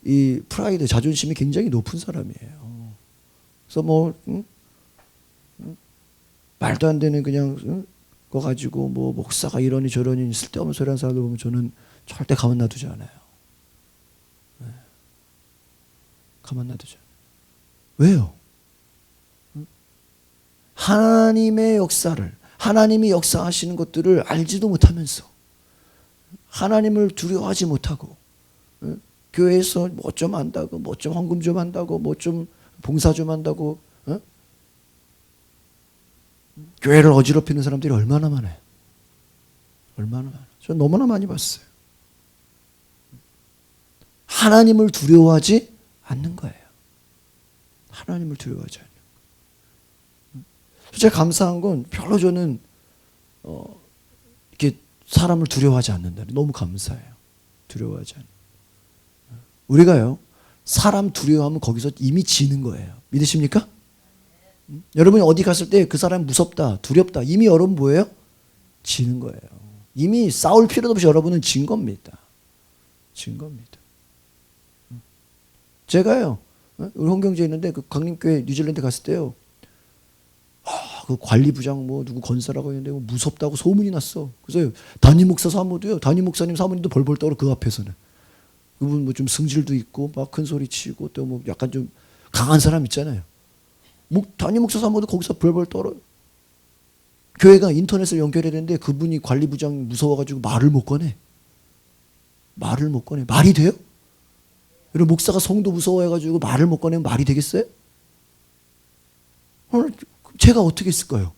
이 프라이드, 자존심이 굉장히 높은 사람이에요. 그래서 말도 안 되는 그냥 거 가지고 목사가 이러니 저러니 쓸데없는 소리 하는 사람들 보면 저는 절대 가만 놔두지 않아요. 가만 놔두죠. 왜요? 하나님의 역사를, 하나님이 역사하시는 것들을 알지도 못하면서, 하나님을 두려워하지 못하고, 교회에서 뭐 좀 안다고, 뭐 좀 헌금 좀 한다고, 뭐 좀 봉사 좀 한다고, 교회를 어지럽히는 사람들이 얼마나 많아요. 얼마나 많아요. 저는 너무나 많이 봤어요. 하나님을 두려워하지 않는 거예요. 하나님을 두려워하지 않는 거예요. 제가 감사한 건 별로 저는 이렇게 사람을 두려워하지 않는다니 너무 감사해요. 두려워하지 않는. 우리가요 사람 두려워하면 거기서 이미 지는 거예요. 믿으십니까? 여러분이 어디 갔을 때 그 사람 무섭다, 두렵다 이미 여러분 뭐예요? 지는 거예요. 이미 싸울 필요도 없이 여러분은 진 겁니다. 진 겁니다. 제가요 우리 홍경주에 있는데 그 강림교회 뉴질랜드 갔을 때요 그 관리부장 뭐 누구 건설하고 있는데 뭐 무섭다고 소문이 났어. 그래서 담임 목사 사모도요 담임 목사님 사모님도 벌벌 떨어 그 앞에서는. 그분 뭐 좀 승질도 있고 막 큰 소리 치고 또 뭐 약간 좀 강한 사람 있잖아요. 담임 목사 사모도 거기서 벌벌 떨어. 교회가 인터넷을 연결해야 되는데 그분이 관리부장 무서워가지고 말을 못 꺼내. 말을 못 꺼내. 말이 돼요? 여러분 목사가 성도 무서워해가지고 말을 못 꺼내면 말이 되겠어요? 오늘 제가 어떻게 했을까요?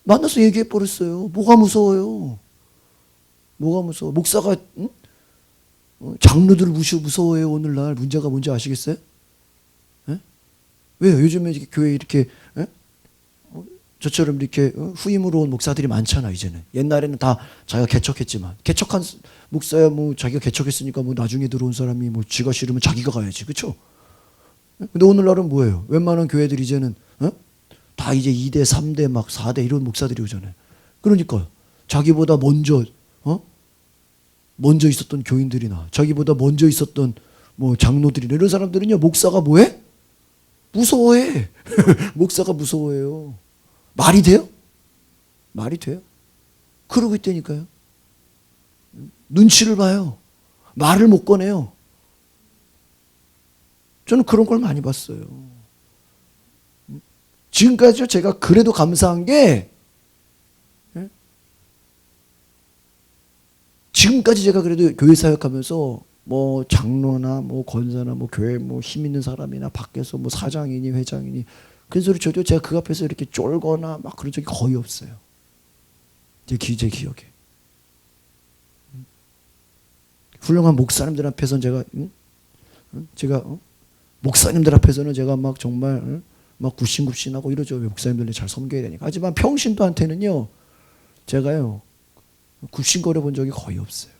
만나서 얘기해 버렸어요. 뭐가 무서워요? 뭐가 무서워? 목사가 응? 장로들을 무서워해요. 오늘날 문제가 뭔지 아시겠어요? 에? 왜요? 요즘에 이렇게 교회에 이렇게 에? 저처럼 이렇게 후임으로 온 목사들이 많잖아. 이제는 옛날에는 다 자기가 개척했지만 개척한 목사야 뭐 자기가 개척했으니까 뭐 나중에 들어온 사람이 뭐 지가 싫으면 자기가 가야지, 그렇죠? 근데 오늘날은 뭐예요? 웬만한 교회들 이제는 다 이제 2대, 3대, 막 4대 이런 목사들이 오잖아요. 그러니까 자기보다 먼저 있었던 교인들이나 자기보다 먼저 있었던 뭐 장로들이나 이런 사람들은요 목사가 뭐해? 무서워해. 목사가 무서워해요. 말이 돼요? 말이 돼요? 그러고 있다니까요. 눈치를 봐요. 말을 못 꺼내요. 저는 그런 걸 많이 봤어요. 지금까지 제가 그래도 감사한 게 지금까지 제가 그래도 교회 사역하면서 뭐 장로나 뭐 권사나 뭐 교회 뭐 힘 있는 사람이나 밖에서 뭐 사장이니 회장이니 그 소리 쳐도 제가 그 앞에서 이렇게 쫄거나 막 그런 적이 거의 없어요. 제 기억에. 훌륭한 목사님들 앞에서는 제가 목사님들 앞에서는 제가 막 정말 막 굽신굽신하고 이러죠. 목사님들이 잘 섬겨야 되니까. 하지만 평신도한테는요 제가요 굽신거려 본 적이 거의 없어요.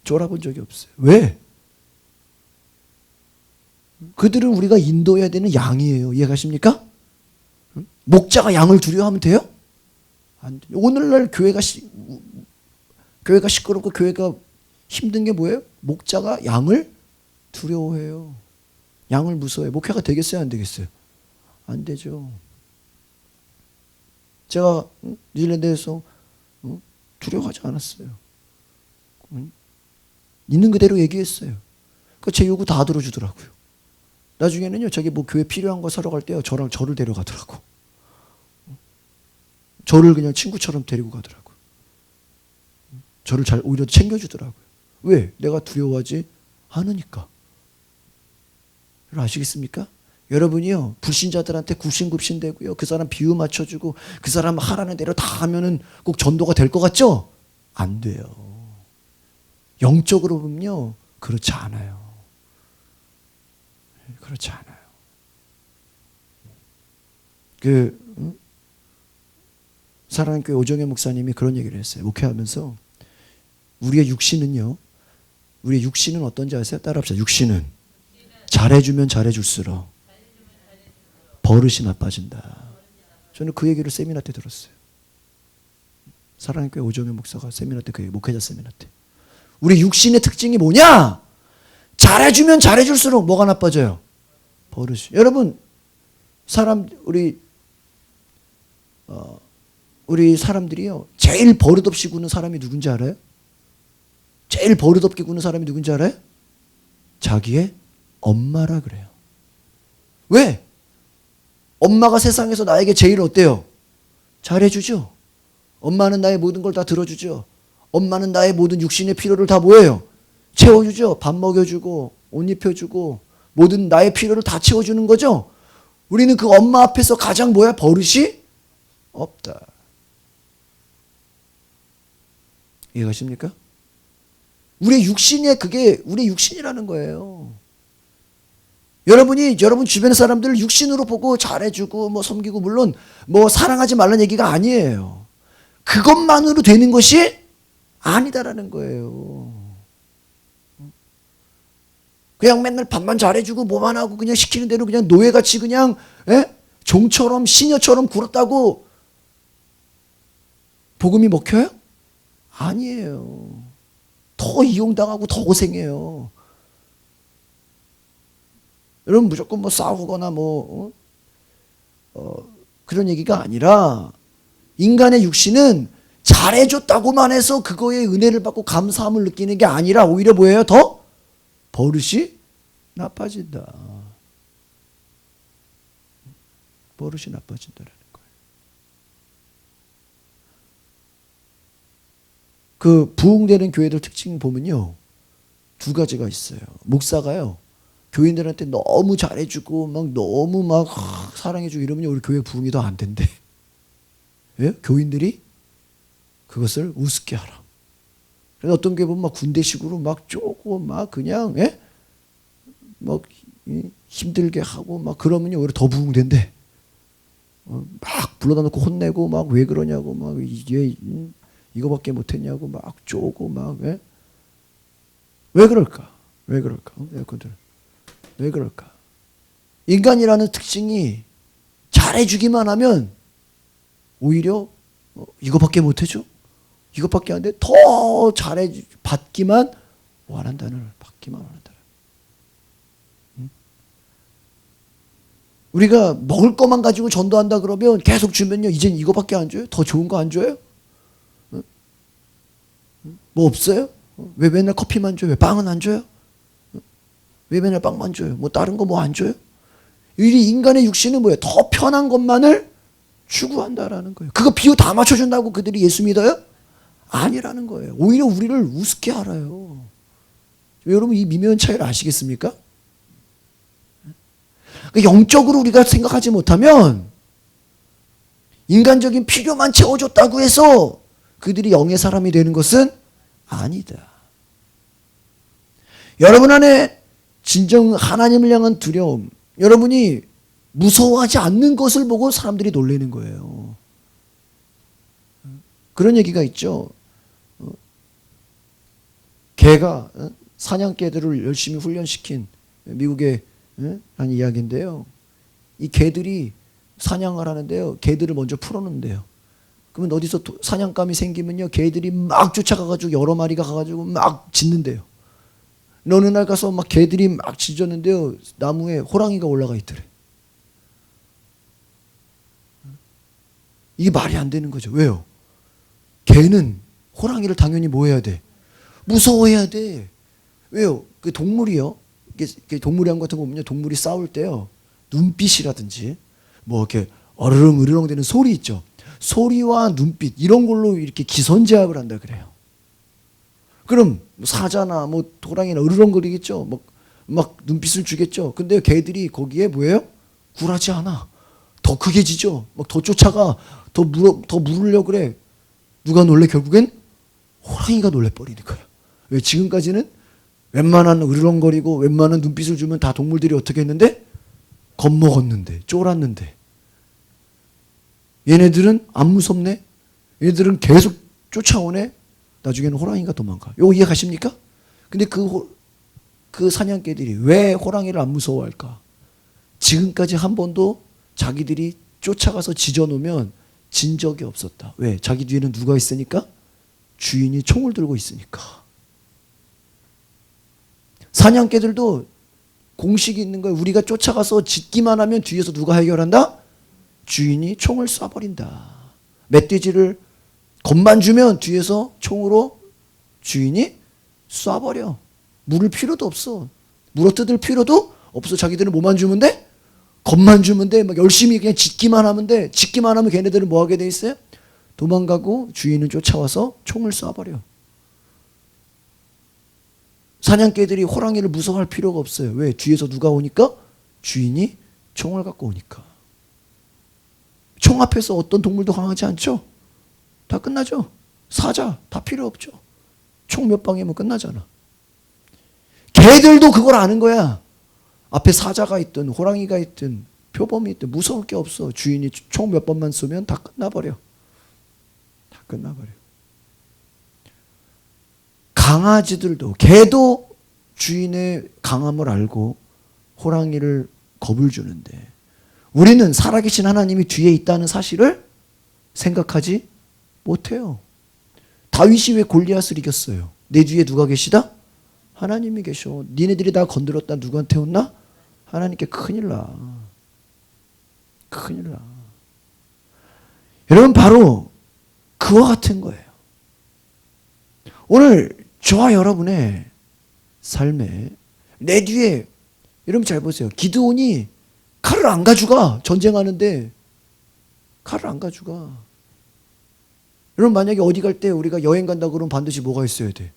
쫄아본 적이 없어요. 왜? 그들은 우리가 인도해야 되는 양이에요. 이해가십니까? 목자가 양을 두려워하면 돼요? 안 돼요. 오늘날 교회가 시끄럽고 교회가 힘든 게 뭐예요? 목자가 양을 두려워해요. 양을 무서워해요. 목회가 되겠어요? 안 되겠어요? 안 되죠. 제가 뉴질랜드에서 두려워하지 않았어요. 있는 그대로 얘기했어요. 제 요구 다 들어주더라고요. 나중에는요, 자기 뭐 교회 필요한 거 사러 갈 때요, 저를 데려가더라고. 저를 그냥 친구처럼 데리고 가더라고요. 저를 오히려 챙겨주더라고요. 왜? 내가 두려워하지 않으니까. 여러분 아시겠습니까? 여러분이요, 불신자들한테 굽신굽신대고요, 그 사람 비유 맞춰주고, 그 사람 하라는 대로 다 하면은 꼭 전도가 될 것 같죠? 안 돼요. 영적으로 보면요, 그렇지 않아요. 그렇지 않아요. 사랑하는 교회 오정현 목사님이 그런 얘기를 했어요. 목회하면서 우리의 육신은 어떤지 아세요? 따라합시다. 육신은 잘해주면 잘해줄수록 버릇이 나빠진다. 저는 그 얘기를 세미나 때 들었어요. 사랑하는 교회 오정현 목사가 세미나 때 그 얘기, 목회자 세미나 때. 우리 육신의 특징이 뭐냐? 잘해주면 잘해줄수록 뭐가 나빠져요? 버릇이. 여러분, 우리 사람들이요, 제일 버릇없이 구는 사람이 누군지 알아요? 제일 버릇없게 구는 사람이 누군지 알아요? 자기의 엄마라 그래요. 왜? 엄마가 세상에서 나에게 제일 어때요? 잘해주죠. 엄마는 나의 모든 걸 다 들어주죠. 엄마는 나의 모든 육신의 필요를 다 뭐예요? 채워주죠. 밥 먹여주고 옷 입혀주고 모든 나의 필요를 다 채워주는 거죠. 우리는 그 엄마 앞에서 가장 뭐야? 버릇이 없다. 이해가십니까? 우리의 육신에 그게 우리의 육신이라는 거예요. 여러분이 여러분 주변의 사람들을 육신으로 보고 잘해주고 뭐 섬기고 물론 뭐 사랑하지 말라는 얘기가 아니에요. 그것만으로 되는 것이 아니다라는 거예요. 그냥 맨날 밥만 잘해주고 뭐만 하고 그냥 시키는 대로 그냥 노예같이 그냥 종처럼 시녀처럼 굴었다고 복음이 먹혀요? 아니에요. 더 이용당하고 더 고생해요. 여러분 무조건 뭐 싸우거나 뭐 그런 얘기가 아니라 인간의 육신은 잘해줬다고만 해서 그거에 은혜를 받고 감사함을 느끼는 게 아니라 오히려 뭐예요? 더 버릇이 나빠진다. 버릇이 나빠진다라는 거예요. 그 부흥되는 교회들 특징 보면요. 두 가지가 있어요. 목사가요. 교인들한테 너무 잘해주고 막 너무 막 사랑해주고 이러면 우리 교회 부흥이 더 안 된대. 왜? 교인들이 그것을 우습게 하라. 그래서 어떤 게 보면 막 군대식으로 막 쪼고 막 그냥 막 힘들게 하고 막 그러면요 오히려 더 부흥된대. 막 불러다 놓고 혼내고 막 왜 그러냐고 막 이게 이거밖에 못했냐고 막 쪼고 막 왜 그럴까? 왜 그럴까? 왜 그럴까? 인간이라는 특징이 잘해주기만 하면 오히려 이거밖에 못해줘? 이것밖에 안 돼? 더 잘해 받기만 원한다는 받기만 원한다. 우리가 먹을 것만 가지고 전도한다 그러면 계속 주면요 이젠 이거밖에 안 줘요? 더 좋은 거 안 줘요? 뭐 없어요? 왜 맨날 커피만 줘요? 왜 빵은 안 줘요? 왜 맨날 빵만 줘요? 뭐 다른 거 뭐 안 줘요? 이 인간의 육신은 뭐예요? 더 편한 것만을 추구한다라는 거예요. 그거 비유 다 맞춰준다고 그들이 예수 믿어요? 아니라는 거예요. 오히려 우리를 우습게 알아요. 여러분 이 미묘한 차이를 아시겠습니까? 영적으로 우리가 생각하지 못하면 인간적인 필요만 채워줬다고 해서 그들이 영의 사람이 되는 것은 아니다. 여러분 안에 진정 하나님을 향한 두려움, 여러분이 무서워하지 않는 것을 보고 사람들이 놀라는 거예요. 그런 얘기가 있죠. 개가 사냥개들을 열심히 훈련시킨 미국의 한 이야기인데요. 이 개들이 사냥을 하는데요. 개들을 먼저 풀어놓는데요. 그러면 어디서 사냥감이 생기면요. 개들이 막 쫓아가가지고 여러 마리가 가가지고 막 짖는데요. 어느 날 가서 막 개들이 막 짖었는데요. 나무에 호랑이가 올라가 있더래. 이게 말이 안 되는 거죠. 왜요? 개는 호랑이를 당연히 뭐 해야 돼? 무서워해야 돼. 왜요? 그 동물이요. 이게 동물이랑 같은 거 보면요. 동물이 싸울 때요. 눈빛이라든지 뭐 이렇게 어르렁 으르렁 되는 소리 있죠. 소리와 눈빛 이런 걸로 이렇게 기선제압을 한다 그래요. 그럼 사자나 뭐 호랑이나 으르렁거리겠죠. 막 눈빛을 주겠죠. 근데 개들이 거기에 뭐예요? 굴하지 않아. 더 크게 짖어. 막 더 쫓아가. 더 물으려고 그래. 누가 놀래? 결국엔 호랑이가 놀래버리는 거예요. 왜? 지금까지는 웬만한 으르렁거리고 웬만한 눈빛을 주면 다 동물들이 어떻게 했는데? 겁먹었는데, 쫄았는데. 얘네들은 안 무섭네? 얘네들은 계속 쫓아오네? 나중에는 호랑이가 도망가. 요거 이해가십니까? 근데 그 사냥개들이 왜 호랑이를 안 무서워할까? 지금까지 한 번도 자기들이 쫓아가서 짖어놓으면 진 적이 없었다. 왜? 자기 뒤에는 누가 있으니까? 주인이 총을 들고 있으니까. 사냥개들도 공식이 있는 거예요. 우리가 쫓아가서 짖기만 하면 뒤에서 누가 해결한다? 주인이 총을 쏴버린다. 멧돼지를 겁만 주면 뒤에서 총으로 주인이 쏴버려. 물을 필요도 없어. 물어뜯을 필요도 없어. 자기들은 뭐만 주면 돼? 겁만 주면 돼. 막 열심히 그냥 짖기만 하면 돼. 짖기만 하면 걔네들은 뭐 하게 돼 있어요? 도망가고 주인은 쫓아와서 총을 쏴버려. 사냥개들이 호랑이를 무서워할 필요가 없어요. 왜? 뒤에서 누가 오니까? 주인이 총을 갖고 오니까. 총 앞에서 어떤 동물도 강하지 않죠? 다 끝나죠? 사자 다 필요 없죠. 총 몇 방이면 끝나잖아. 개들도 그걸 아는 거야. 앞에 사자가 있든 호랑이가 있든 표범이 있든 무서울 게 없어. 주인이 총 몇 번만 쏘면 다 끝나버려. 다 끝나버려. 강아지들도, 개도 주인의 강함을 알고 호랑이를 겁을 주는데 우리는 살아계신 하나님이 뒤에 있다는 사실을 생각하지 못해요. 다윗이 왜 골리앗을 이겼어요? 내 뒤에 누가 계시다? 하나님이 계셔. 니네들이 나 건드렸다 누구한테 혼나? 하나님께 큰일 나. 큰일 나. 여러분 바로 그와 같은 거예요. 오늘 저와 여러분의 삶에 내 뒤에 여러분 잘 보세요. 기드온이 칼을 안 가져가. 전쟁하는데 칼을 안 가져가. 여러분 만약에 어디 갈 때 우리가 여행 간다 그러면 반드시 뭐가 있어야 돼?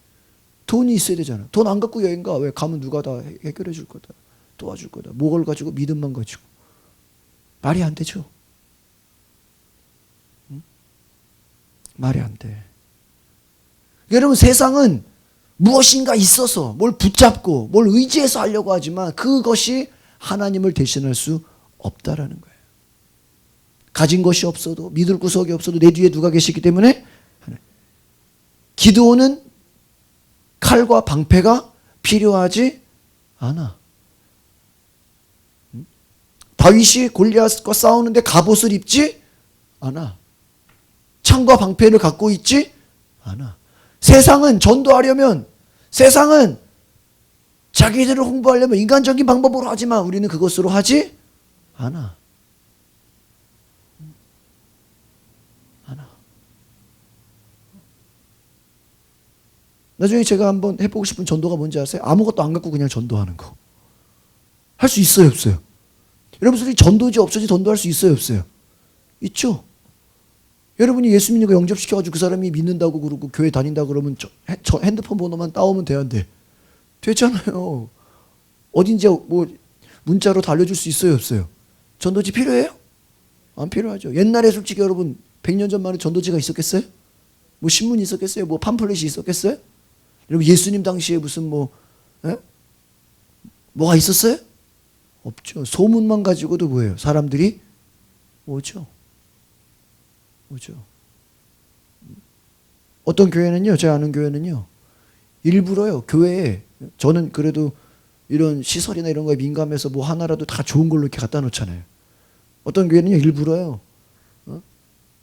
돈이 있어야 되잖아. 돈 안 갖고 여행 가. 왜? 가면 누가 다 해결해 줄 거다. 도와줄 거다. 뭐를 가지고? 믿음만 가지고. 말이 안 되죠. 응? 말이 안 돼. 여러분 세상은 무엇인가 있어서 뭘 붙잡고 뭘 의지해서 하려고 하지만 그것이 하나님을 대신할 수 없다라는 거예요. 가진 것이 없어도 믿을 구석이 없어도 내 뒤에 누가 계시기 때문에 기드온은 칼과 방패가 필요하지 않아. 다윗이 골리앗과 싸우는데 갑옷을 입지 않아. 창과 방패를 갖고 있지 않아. 세상은 전도하려면 세상은 자기들을 홍보하려면 인간적인 방법으로 하지만 우리는 그것으로 하지 않아. 않아. 나중에 제가 한번 해보고 싶은 전도가 뭔지 아세요? 아무것도 안 갖고 그냥 전도하는 거. 할 수 있어요, 없어요? 여러분 솔직히 전도지 없어지 전도할 수 있어요, 없어요? 있죠. 여러분이 예수 믿는 거 영접시켜가지고 그 사람이 믿는다고 그러고 교회 다닌다고 그러면 저 핸드폰 번호만 따오면 돼야 되잖아요. 어딘지 뭐 문자로 다 알려줄 수 있어요, 없어요? 전도지 필요해요? 안 필요하죠. 옛날에 솔직히 여러분 100년 전만에 전도지가 있었겠어요? 뭐 신문이 있었겠어요? 뭐 팜플렛이 있었겠어요? 여러분 예수님 당시에 무슨 뭐가 있었어요? 없죠. 소문만 가지고도 뭐예요? 사람들이 오죠. 어떤 교회는요, 제가 아는 교회는요, 일부러요, 교회에, 저는 그래도 이런 시설이나 이런 거에 민감해서 뭐 하나라도 다 좋은 걸로 이렇게 갖다 놓잖아요. 어떤 교회는요, 일부러요,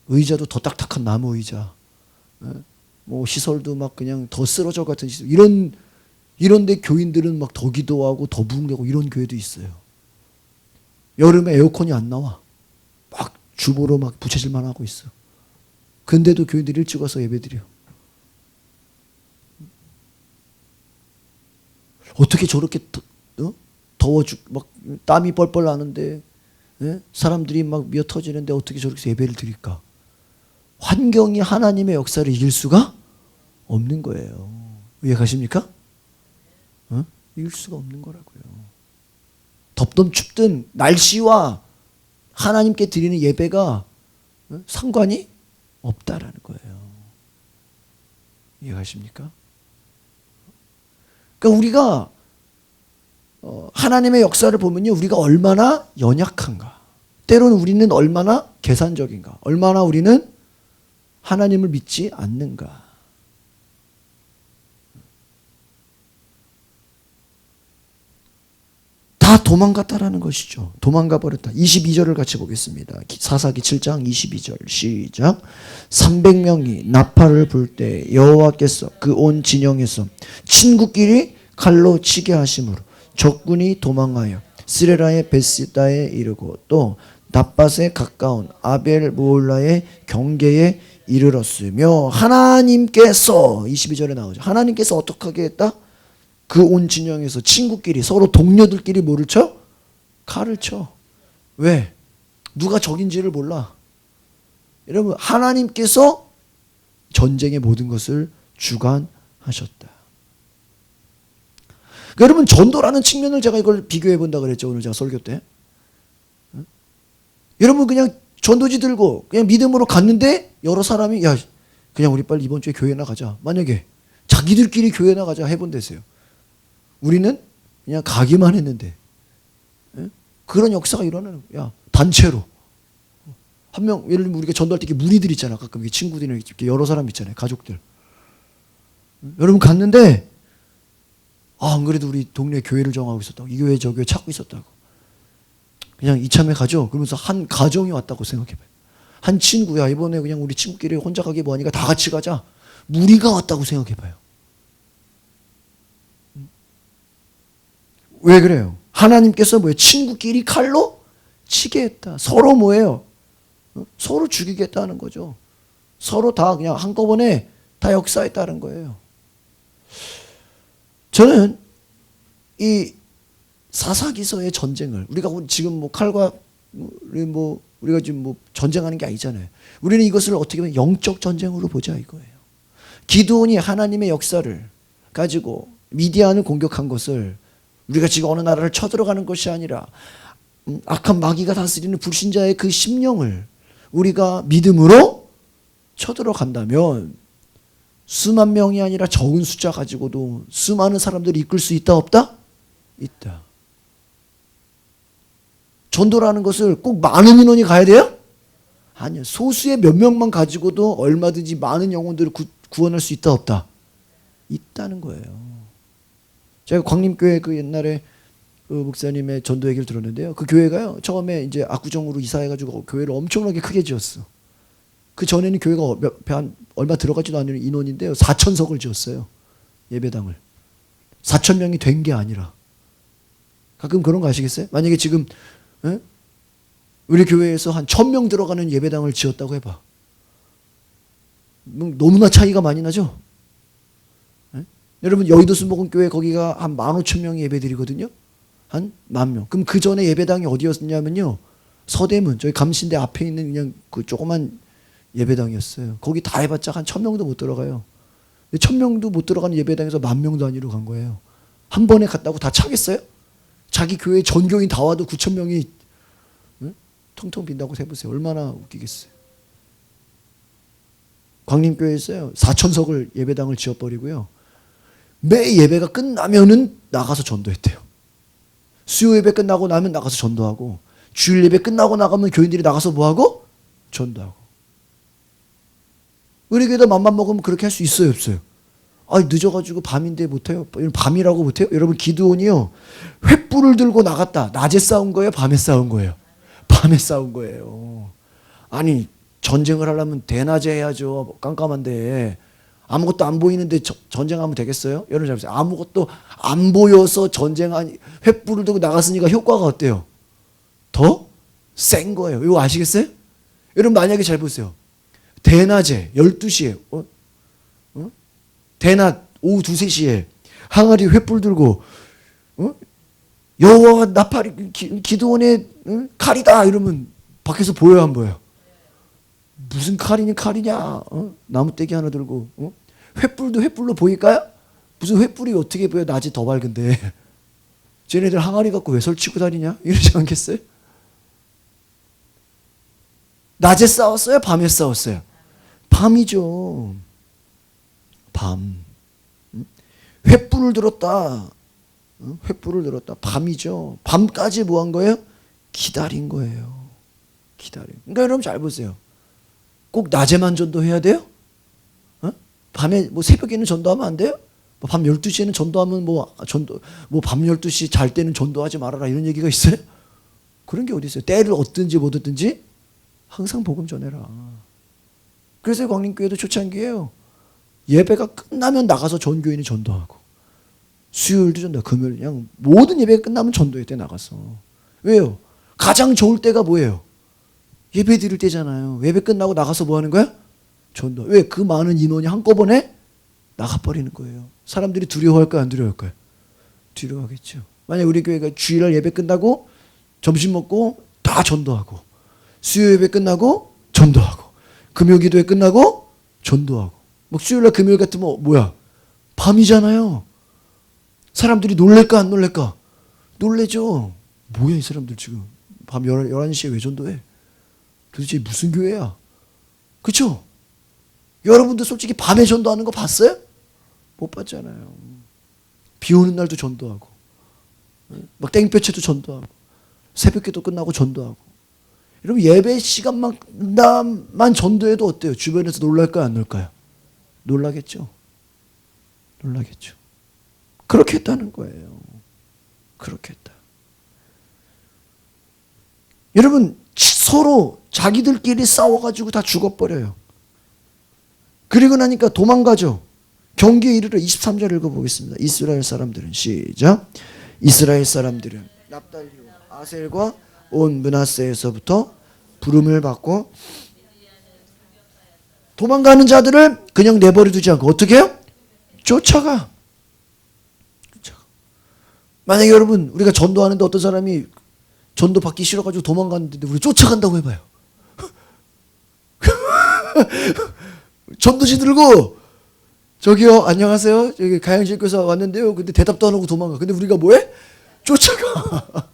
의자도 더 딱딱한 나무 의자, 뭐 시설도 막 그냥 더 쓰러져 같은 시설, 이런데 교인들은 막 더 기도하고 더 부흥되고 이런 교회도 있어요. 여름에 에어컨이 안 나와. 막 주보로 막 부채질만 하고 있어. 근데도 교인들이 일찍 와서 예배드려. 어떻게 저렇게 막 땀이 뻘뻘 나는데 사람들이 막 미어 터지는데 어떻게 저렇게 예배를 드릴까? 환경이 하나님의 역사를 이길 수가 없는 거예요. 이해가십니까? 이길 수가 없는 거라고요. 덥든 춥든 날씨와 하나님께 드리는 예배가 상관이 없다라는 거예요. 이해가십니까? 그러니까 우리가 하나님의 역사를 보면요, 우리가 얼마나 연약한가, 때로는 우리는 얼마나 계산적인가, 얼마나 우리는 하나님을 믿지 않는가. 다 도망갔다라는 것이죠. 도망가 버렸다. 22절을 같이 보겠습니다. 사사기 7장 22절 시작. 300명이 나팔을 불 때 여호와께서 그 온 진영에서 친구끼리 칼로 치게 하심으로 적군이 도망하여 스레라의 베시다에 이르고 또 낫밧에 가까운 아벨 모올라의 경계에 이르렀으며 하나님께서 22절에 나오죠. 하나님께서 어떻게 하게 했다? 그 온 진영에서 친구끼리 서로 동료들끼리 뭐를 쳐? 칼을 쳐. 왜? 누가 적인지를 몰라. 여러분 하나님께서 전쟁의 모든 것을 주관하셨다. 그러니까 여러분 전도라는 측면을 제가 이걸 비교해 본다 그랬죠. 오늘 제가 설교 때. 여러분 그냥 전도지 들고 그냥 믿음으로 갔는데 여러 사람이 야 그냥 우리 빨리 이번 주에 교회 나가자. 만약에 자기들끼리 교회 나가자 해본대세요. 우리는 그냥 가기만 했는데 그런 역사가 일어나는 거야. 단체로 한 명 예를 들면 우리가 전도할 때 이렇게 무리들 있잖아. 가끔 친구들이나 이렇게 여러 사람 있잖아요. 가족들. 여러분 갔는데 안 그래도 우리 동네 교회를 정하고 있었다고. 이 교회 저 교회 찾고 있었다고. 그냥 이참에 가죠. 그러면서 한 가정이 왔다고 생각해봐요. 한 친구야 이번에 그냥 우리 친구끼리 혼자 가기 뭐하니까 다 같이 가자. 무리가 왔다고 생각해봐요. 왜 그래요? 하나님께서 뭐예요? 친구끼리 칼로 치게 했다. 서로 뭐예요? 서로 죽이겠다는 거죠. 서로 다 그냥 한꺼번에 다 역사했다는 거예요. 저는 이 사사기서의 전쟁을 우리가 지금 뭐 칼과 우리가 지금 뭐 전쟁하는 게 아니잖아요. 우리는 이것을 어떻게 보면 영적 전쟁으로 보자 이거예요. 기드온이 하나님의 역사를 가지고 미디안을 공격한 것을 우리가 지금 어느 나라를 쳐들어가는 것이 아니라 악한 마귀가 다스리는 불신자의 그 심령을 우리가 믿음으로 쳐들어간다면 수만 명이 아니라 적은 숫자 가지고도 수많은 사람들을 이끌 수 있다 없다? 있다. 전도라는 것을 꼭 많은 인원이 가야 돼요? 아니요. 소수의 몇 명만 가지고도 얼마든지 많은 영혼들을 구원할 수 있다 없다? 있다는 거예요. 제가 광림교회 그 옛날에 그 목사님의 전도 얘기를 들었는데요. 그 교회가요. 처음에 이제 압구정으로 이사해가지고 교회를 엄청나게 크게 지었어. 그 전에는 교회가 한 얼마 들어가지도 않는 인원인데요. 4,000석을 지었어요. 예배당을. 4,000명이 된 게 아니라. 가끔 그런 거 아시겠어요? 만약에 지금 우리 교회에서 한 1,000명 들어가는 예배당을 지었다고 해봐. 너무나 차이가 많이 나죠? 여러분 여의도 순복음교회 거기가 한 15,000명이 예배드리거든요. 한 10,000명. 그럼 그 전에 예배당이 어디였냐면요. 서대문 저희 감신대 앞에 있는 그냥 그 조그만 예배당이었어요. 거기 다 해봤자 한 1,000명도 못 들어가요. 1,000명도 못 들어가는 예배당에서 10,000명 단위로 간 거예요. 한 번에 갔다고 다 차겠어요? 자기 교회 전교인 다 와도 9,000명이 텅텅 빈다고 해보세요. 얼마나 웃기겠어요. 광림교회에서요. 4,000석을 예배당을 지어버리고요. 매 예배가 끝나면은 나가서 전도했대요. 수요 예배 끝나고 나면 나가서 전도하고 주일 예배 끝나고 나가면 교인들이 나가서 뭐하고? 전도하고. 우리 교회도 맘만 먹으면 그렇게 할 수 있어요 없어요? 늦어가지고 밤인데 못해요? 밤이라고 못해요? 여러분 기드온이요. 횃불을 들고 나갔다. 낮에 싸운 거예요? 밤에 싸운 거예요? 밤에 싸운 거예요. 아니 전쟁을 하려면 대낮에 해야죠. 깜깜한데. 아무것도 안 보이는데 전쟁하면 되겠어요? 여러분 잘 보세요. 아무것도 안 보여서 전쟁하니 횃불을 들고 나갔으니까 효과가 어때요? 더 센 거예요. 이거 아시겠어요? 여러분 만약에 잘 보세요. 대낮에 12시에 대낮 오후 2, 3시에 항아리 횃불 들고 여호와와 나팔이 기드온의 칼이다 이러면 밖에서 보여요 안 보여요? 무슨 칼이냐 나무떼기 하나 들고 횃불도 횃불로 보일까요? 무슨 횃불이 어떻게 보여? 낮이 더 밝은데 쟤네들 항아리 갖고 왜 설치고 다니냐? 이러지 않겠어요? 낮에 싸웠어요? 밤에 싸웠어요? 밤이죠. 밤. 횃불을 들었다. 횃불을 들었다. 밤이죠. 밤까지 뭐 한 거예요? 기다린 거예요. 그러니까 여러분 잘 보세요. 꼭 낮에만 전도해야 돼요? 밤에 뭐 새벽에는 전도하면 안 돼요? 밤 12시에는 전도하면 밤 12시 잘 때는 전도하지 말아라 이런 얘기가 있어요? 그런 게 어디 있어요? 때를 얻든지 못 얻든지 항상 복음 전해라. 그래서 광림교회도 초창기예요. 예배가 끝나면 나가서 전교인이 전도하고 수요일도 전도, 금요일 그냥 모든 예배가 끝나면 전도회 때 나가서. 왜요? 가장 좋을 때가 뭐예요? 예배 드릴 때잖아요. 예배 끝나고 나가서 뭐 하는 거야? 전도. 왜? 그 많은 인원이 한꺼번에 나가버리는 거예요. 사람들이 두려워할까요? 안 두려워할까요? 두려워하겠죠. 만약 우리 교회가 주일날 예배 끝나고 점심 먹고 다 전도하고 수요 예배 끝나고 전도하고 금요 기도회 끝나고 전도하고 수요일날 금요일 같으면 뭐야? 밤이잖아요. 사람들이 놀랄까 안 놀랄까? 놀래죠. 뭐야 이 사람들 지금 밤 11시에 왜 전도해? 도대체 무슨 교회야? 그쵸? 여러분들 솔직히 밤에 전도하는 거 봤어요? 못 봤잖아요. 비 오는 날도 전도하고, 막 땡볕에도 전도하고, 새벽기도 끝나고 전도하고. 여러분 예배 시간만 전도해도 어때요? 주변에서 놀랄까요? 안 놀까요? 놀라겠죠. 놀라겠죠. 그렇게 했다는 거예요. 그렇게 했다. 여러분 서로 자기들끼리 싸워가지고 다 죽어버려요. 그리고 나니까 도망가죠. 경기에 이르러 23절 읽어보겠습니다. 이스라엘 사람들은 시작. 이스라엘 사람들은 납달리와 아셀과 온 므낫세에서부터 부름을 받고 도망가는 자들을 그냥 내버려 두지 않고 어떻게 해요? 쫓아가. 만약에 여러분 우리가 전도하는데 어떤 사람이 전도 받기 싫어가지고 도망갔는데 우리 쫓아간다고 해봐요. 전도지 들고 저기요 안녕하세요 여기 가양실교사 왔는데요. 근데 대답도 안 하고 도망가. 근데 우리가 뭐해? 쫓아가.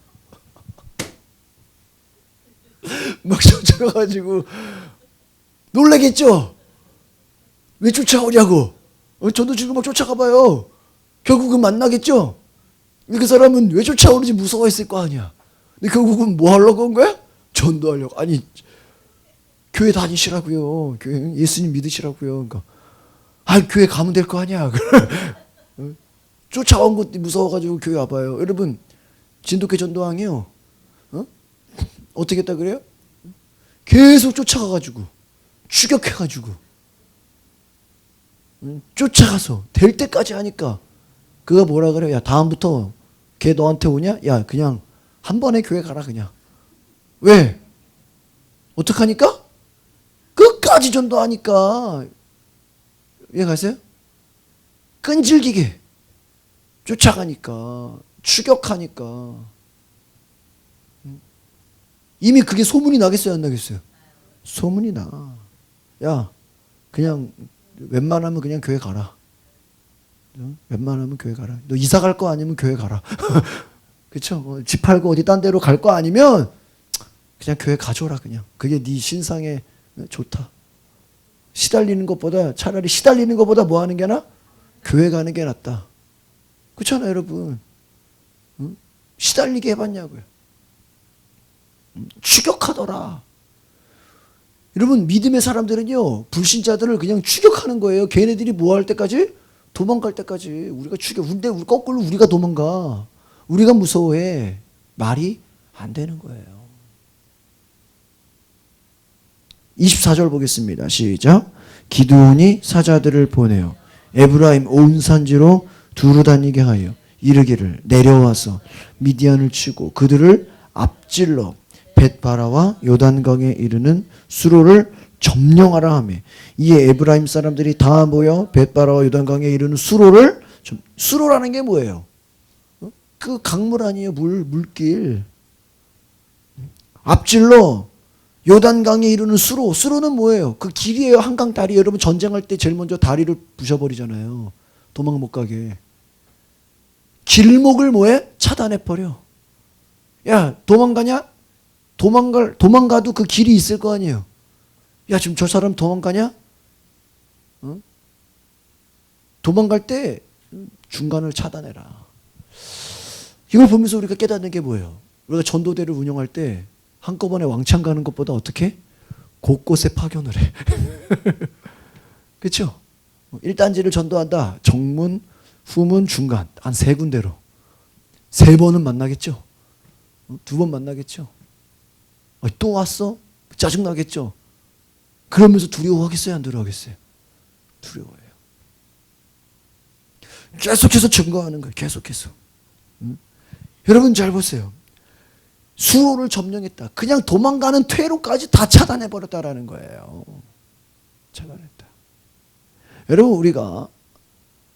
막 쫓아가가지고 놀라겠죠. 왜 쫓아오냐고. 전도지가 막 쫓아가봐요. 결국은 만나겠죠. 그 사람은 왜 쫓아오는지 무서워했을 거 아니야. 근데 결국은 뭐 하려고 온 거야? 전도하려고. 아니 교회 다니시라고요. 교회 예수님 믿으시라고요. 그러니까 교회 가면 될 거 아니야. 쫓아온 것도 무서워가지고 교회 와봐요. 여러분 진돗개 전도왕이요. 어떻게 했다 그래요? 계속 쫓아가가지고 추격해가지고 쫓아가서 될 때까지 하니까 그가 뭐라 그래요? 야 다음부터 걔 너한테 오냐? 야 그냥 한 번에 교회 가라 그냥. 왜? 어떡하니까? 끝까지 전도하니까. 왜 가세요? 끈질기게 쫓아가니까 추격하니까. 이미 그게 소문이 나겠어요 안 나겠어요? 소문이 나. 야 그냥 웬만하면 그냥 교회 가라. 웬만하면 교회 가라. 너 이사 갈 거 아니면 교회 가라. 그쵸? 집 팔고 어디 딴 데로 갈 거 아니면 그냥 교회 가줘라 그냥. 그게 네 신상에 좋다. 시달리는 것보다 차라리 시달리는 것보다 뭐 하는 게 나아? 교회 가는 게 낫다. 그렇잖아요 여러분. 시달리게 해봤냐고요. 추격하더라. 여러분 믿음의 사람들은요 불신자들을 그냥 추격하는 거예요. 걔네들이 뭐 할 때까지? 도망갈 때까지. 우리가 추격. 근데 거꾸로 우리가 도망가. 우리가 무서워해. 말이 안 되는 거예요. 24절 보겠습니다. 시작. 기드온이 사자들을 보내어 에브라임 온 산지로 두루 다니게 하여 이르기를 내려와서 미디안을 치고 그들을 앞질러 벳바라와 요단강에 이르는 수로를 점령하라 하며 이에 에브라임 사람들이 다 모여 벳바라와 요단강에 이르는 수로를 수로라는 게 뭐예요? 그 강물 아니에요. 물길. 앞질러 요단강에 이르는 수로. 수로는 뭐예요? 그 길이에요. 한강 다리. 여러분 전쟁할 때 제일 먼저 다리를 부셔버리잖아요. 도망 못 가게. 길목을 뭐해? 차단해버려. 야 도망가냐? 도망가도 그 길이 있을 거 아니에요. 야 지금 저 사람 도망가냐? 도망갈 때 중간을 차단해라. 이걸 보면서 우리가 깨닫는 게 뭐예요? 우리가 전도대를 운영할 때 한꺼번에 왕창 가는 것보다 어떻게? 곳곳에 파견을 해. 그렇죠? 1단지를 전도한다. 정문, 후문, 중간 한 3군데로 3번은 만나겠죠? 2번 만나겠죠? 또 왔어? 짜증나겠죠? 그러면서 두려워하겠어요? 안 두려워하겠어요? 두려워해요. 계속해서 증거하는 거예요. 계속해서. 여러분 잘 보세요. 수로를 점령했다. 그냥 도망가는 퇴로까지 다 차단해버렸다라는 거예요. 차단했다. 여러분 우리가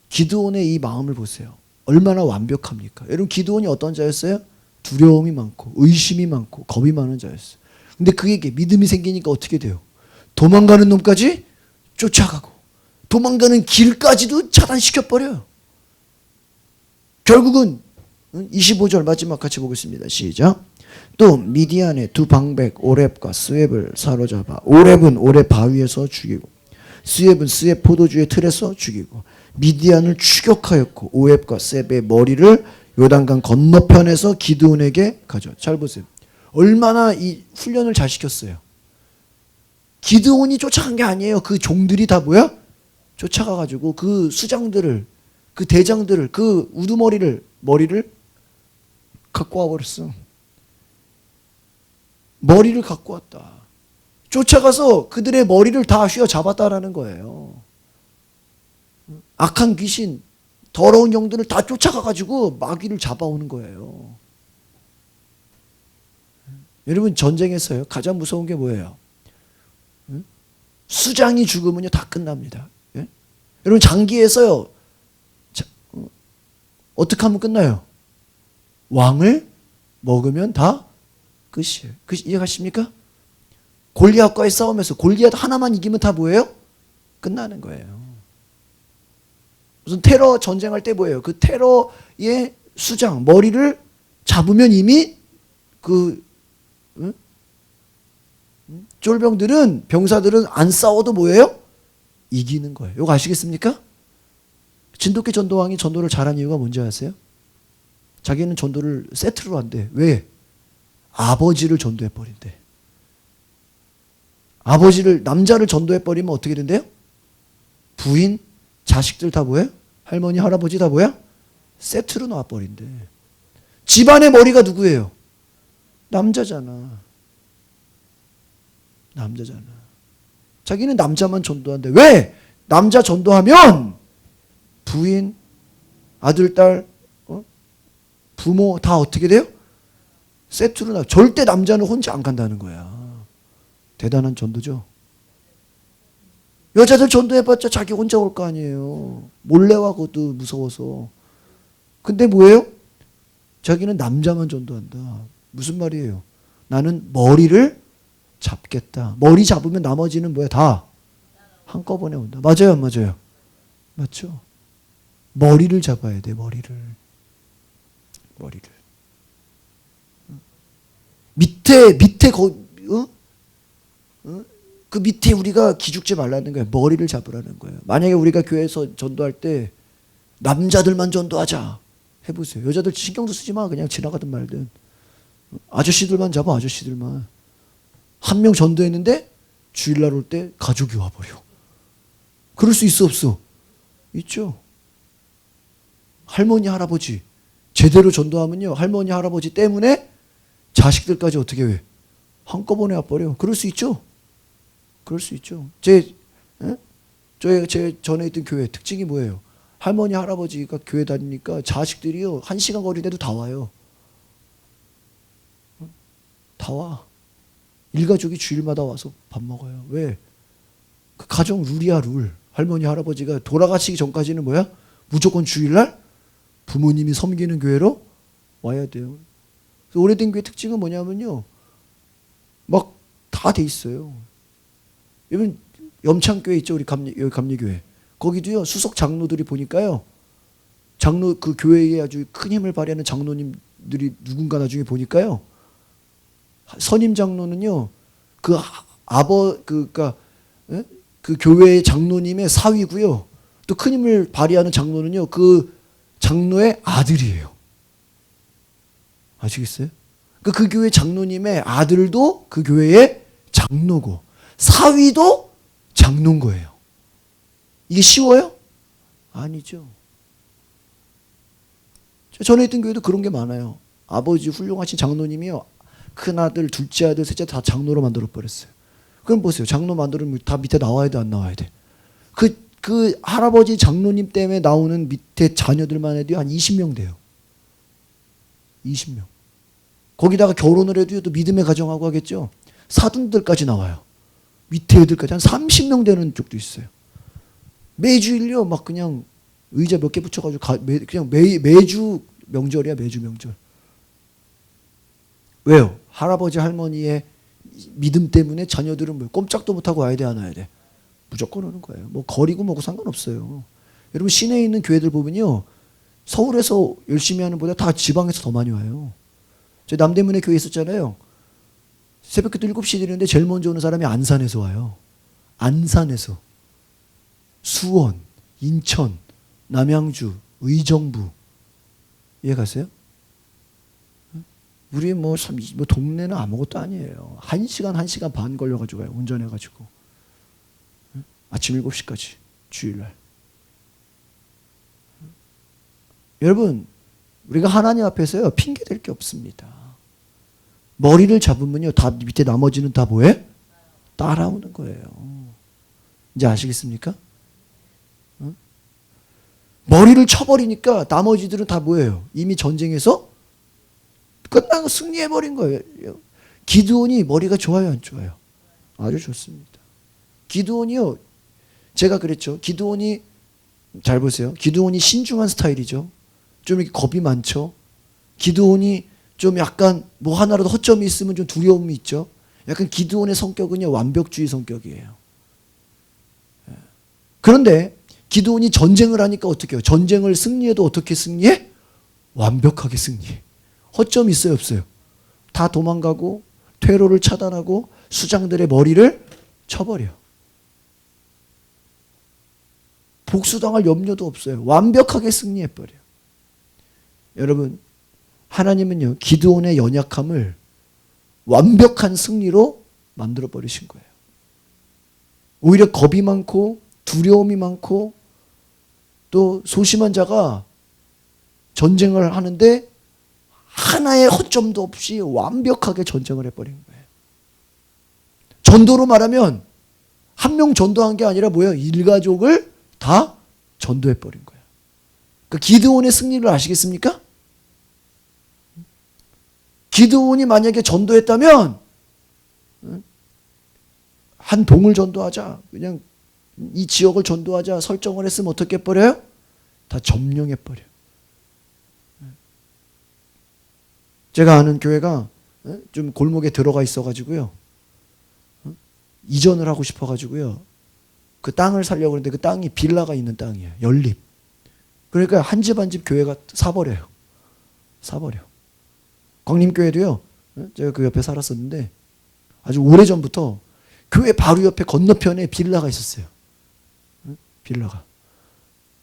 기드온의 이 마음을 보세요. 얼마나 완벽합니까? 여러분 기드온이 어떤 자였어요? 두려움이 많고 의심이 많고 겁이 많은 자였어요. 근데 그에게 믿음이 생기니까 어떻게 돼요? 도망가는 놈까지 쫓아가고 도망가는 길까지도 차단시켜버려요. 결국은 25절 마지막 같이 보겠습니다. 시작. 또 미디안의 두 방백 오렙과 스웹을 사로잡아 오렙은 오렙 바위에서 죽이고 스웹은 스웹 포도주의 틀에서 죽이고 미디안을 추격하였고 오웹과 스웹의 머리를 요단강 건너편에서 기드온에게 가져. 잘 보세요. 얼마나 이 훈련을 잘 시켰어요. 기드온이 쫓아간 게 아니에요. 그 종들이 다 뭐야? 쫓아가가지고 그 수장들을, 그 대장들을, 그 머리를 갖고 와버렸어. 머리를 갖고 왔다. 쫓아가서 그들의 머리를 다 휘어잡았다라는 거예요. 악한 귀신, 더러운 영들을 다 쫓아가가지고 마귀를 잡아오는 거예요. 여러분, 전쟁에서요 가장 무서운 게 뭐예요? 수장이 죽으면요 다 끝납니다. 예? 여러분, 장기에서요 어떻게 하면 끝나요? 왕을 먹으면 다 끝이에요. 이해가십니까? 골리앗과의 싸움에서 골리앗 하나만 이기면 다 뭐예요? 끝나는 거예요. 무슨 테러 전쟁할 때 뭐예요? 그 테러의 수장 머리를 잡으면 이미 그 쫄병들은, 병사들은 안 싸워도 뭐예요? 이기는 거예요. 이거 아시겠습니까? 진돗개 전도왕이 전도를 잘한 이유가 뭔지 아세요? 자기는 전도를 세트로 한대. 왜? 아버지를 전도해버린대. 남자를 전도해버리면 어떻게 된대요? 부인, 자식들 다 뭐예요? 할머니, 할아버지 다 뭐야? 세트로 놔버린대. 집안의 머리가 누구예요? 남자잖아. 자기는 남자만 전도한대. 왜? 남자 전도하면 부인, 아들, 딸, 부모 다 어떻게 돼요? 세트로 나. 절대 남자는 혼자 안 간다는 거야. 대단한 전도죠. 여자들 전도해봤자 자기 혼자 올 거 아니에요. 몰래 와고도 무서워서. 근데 뭐예요? 자기는 남자만 전도한다. 무슨 말이에요? 나는 머리를 잡겠다. 머리 잡으면 나머지는 뭐야? 다 한꺼번에 온다. 맞아요, 안 맞아요? 맞죠? 머리를 잡아야 돼, 머리를. 그 밑에 우리가 기죽지 말라는 거예요. 머리를 잡으라는 거예요. 만약에 우리가 교회에서 전도할 때 남자들만 전도하자 해보세요. 여자들 신경도 쓰지 마. 그냥 지나가든 말든. 아저씨들만 잡아, 아저씨들만. 한 명 전도했는데 주일날 올 때 가족이 와버려. 그럴 수 있어, 없어? 있죠. 할머니, 할아버지 제대로 전도하면요, 할머니, 할아버지 때문에 자식들까지 어떻게 해? 한꺼번에 와버려. 그럴 수 있죠. 제 전에 있던 교회 특징이 뭐예요? 할머니, 할아버지가 교회 다니니까 자식들이요 1시간 거리내도 다 와요. 다 와. 일가족이 주일마다 와서 밥 먹어요. 왜? 그 가정 룰이야, 룰. 할머니, 할아버지가 돌아가시기 전까지는 뭐야? 무조건 주일날 부모님이 섬기는 교회로 와야 돼요. 그래서 오래된 교회 특징은 뭐냐면요, 막 다 돼 있어요. 여러분, 염창교회 있죠? 우리 여기 감리교회. 거기도요 수석 장로들이 보니까요, 그 교회에 아주 큰 힘을 발휘하는 장로님들이 누군가 나중에 보니까요, 선임 장로는요 그러니까 그 교회의 장로님의 사위고요, 또 큰 힘을 발휘하는 장로는요 그 장로의 아들이에요. 아시겠어요? 그 교회 장로님의 아들도 그 교회의 장로고 사위도 장로인 거예요. 이게 쉬워요? 아니죠. 전에 있던 교회도 그런 게 많아요. 아버지 훌륭하신 장로님이요, 큰아들, 둘째 아들, 셋째 다 장로로 만들어버렸어요. 그럼 보세요. 장로 만들면 다 밑에 나와야 돼, 안 나와야 돼? 그 할아버지 장로님 때문에 나오는 밑에 자녀들만 해도 한 20명 돼요. 20명. 거기다가 결혼을 해도 또 믿음의 가정하고 하겠죠. 사돈들까지 나와요. 밑에 애들까지 한 30명 되는 쪽도 있어요. 매주일요 막 그냥 의자 몇 개 붙여가지고 그냥 매주 명절이야, 매주 명절. 왜요? 할아버지 할머니의 믿음 때문에 자녀들은 뭐 꼼짝도 못하고 와야 돼, 안 와야 돼? 무조건 오는 거예요. 뭐 거리고 뭐고 상관없어요. 여러분, 시내에 있는 교회들 보면요, 서울에서 열심히 하는 보다 다 지방에서 더 많이 와요. 저 남대문에 교회 있었잖아요. 새벽기도 7시에 드리는데 제일 먼저 오는 사람이 안산에서 와요. 안산에서. 수원, 인천, 남양주, 의정부. 이해 가세요? 우리 뭐 동네는 아무것도 아니에요. 1시간, 1시간 반 걸려가지고 가요. 운전해가지고. 아침 7시까지. 주일날. 여러분, 우리가 하나님 앞에서요, 핑계 댈 게 없습니다. 머리를 잡으면요, 다 밑에 나머지는 다 뭐해? 따라오는 거예요. 이제 아시겠습니까? 머리를 쳐버리니까 나머지들은 다 뭐예요? 이미 전쟁에서 끝나고 승리해버린 거예요. 기드온이 머리가 좋아요, 안 좋아요? 아주 좋습니다. 기드온이요, 제가 그랬죠. 기드온이, 잘 보세요. 기드온이 신중한 스타일이죠. 좀 이렇게 겁이 많죠. 기드온이 좀 약간 뭐 하나라도 허점이 있으면 좀 두려움이 있죠. 약간 기드온의 성격은요, 완벽주의 성격이에요. 그런데 기드온이 전쟁을 하니까 어떻게 해요? 전쟁을 승리해도 어떻게 승리해? 완벽하게 승리해. 허점이 있어요, 없어요? 다 도망가고 퇴로를 차단하고 수장들의 머리를 쳐버려. 복수당할 염려도 없어요. 완벽하게 승리해버려. 여러분, 하나님은요, 기드온의 연약함을 완벽한 승리로 만들어버리신 거예요. 오히려 겁이 많고 두려움이 많고 또 소심한 자가 전쟁을 하는데 하나의 허점도 없이 완벽하게 전쟁을 해버린 거예요. 전도로 말하면 한 명 전도한 게 아니라 뭐예요? 일가족을 다 전도해버린 거예요. 그 기드온의 승리를 아시겠습니까? 기드온이 만약에 전도했다면 한 동을 전도하자, 그냥 이 지역을 전도하자 설정을 했으면 어떻게 해버려요? 다 점령해버려. 제가 아는 교회가 좀 골목에 들어가 있어가지고요, 이전을 하고 싶어가지고요, 그 땅을 살려고 그러는데 그 땅이 빌라가 있는 땅이에요. 연립. 그러니까 한 집 한 집 교회가 사버려요. 사버려. 광림교회도요, 제가 그 옆에 살았었는데 아주 오래전부터 교회 바로 옆에 건너편에 빌라가 있었어요. 빌라가.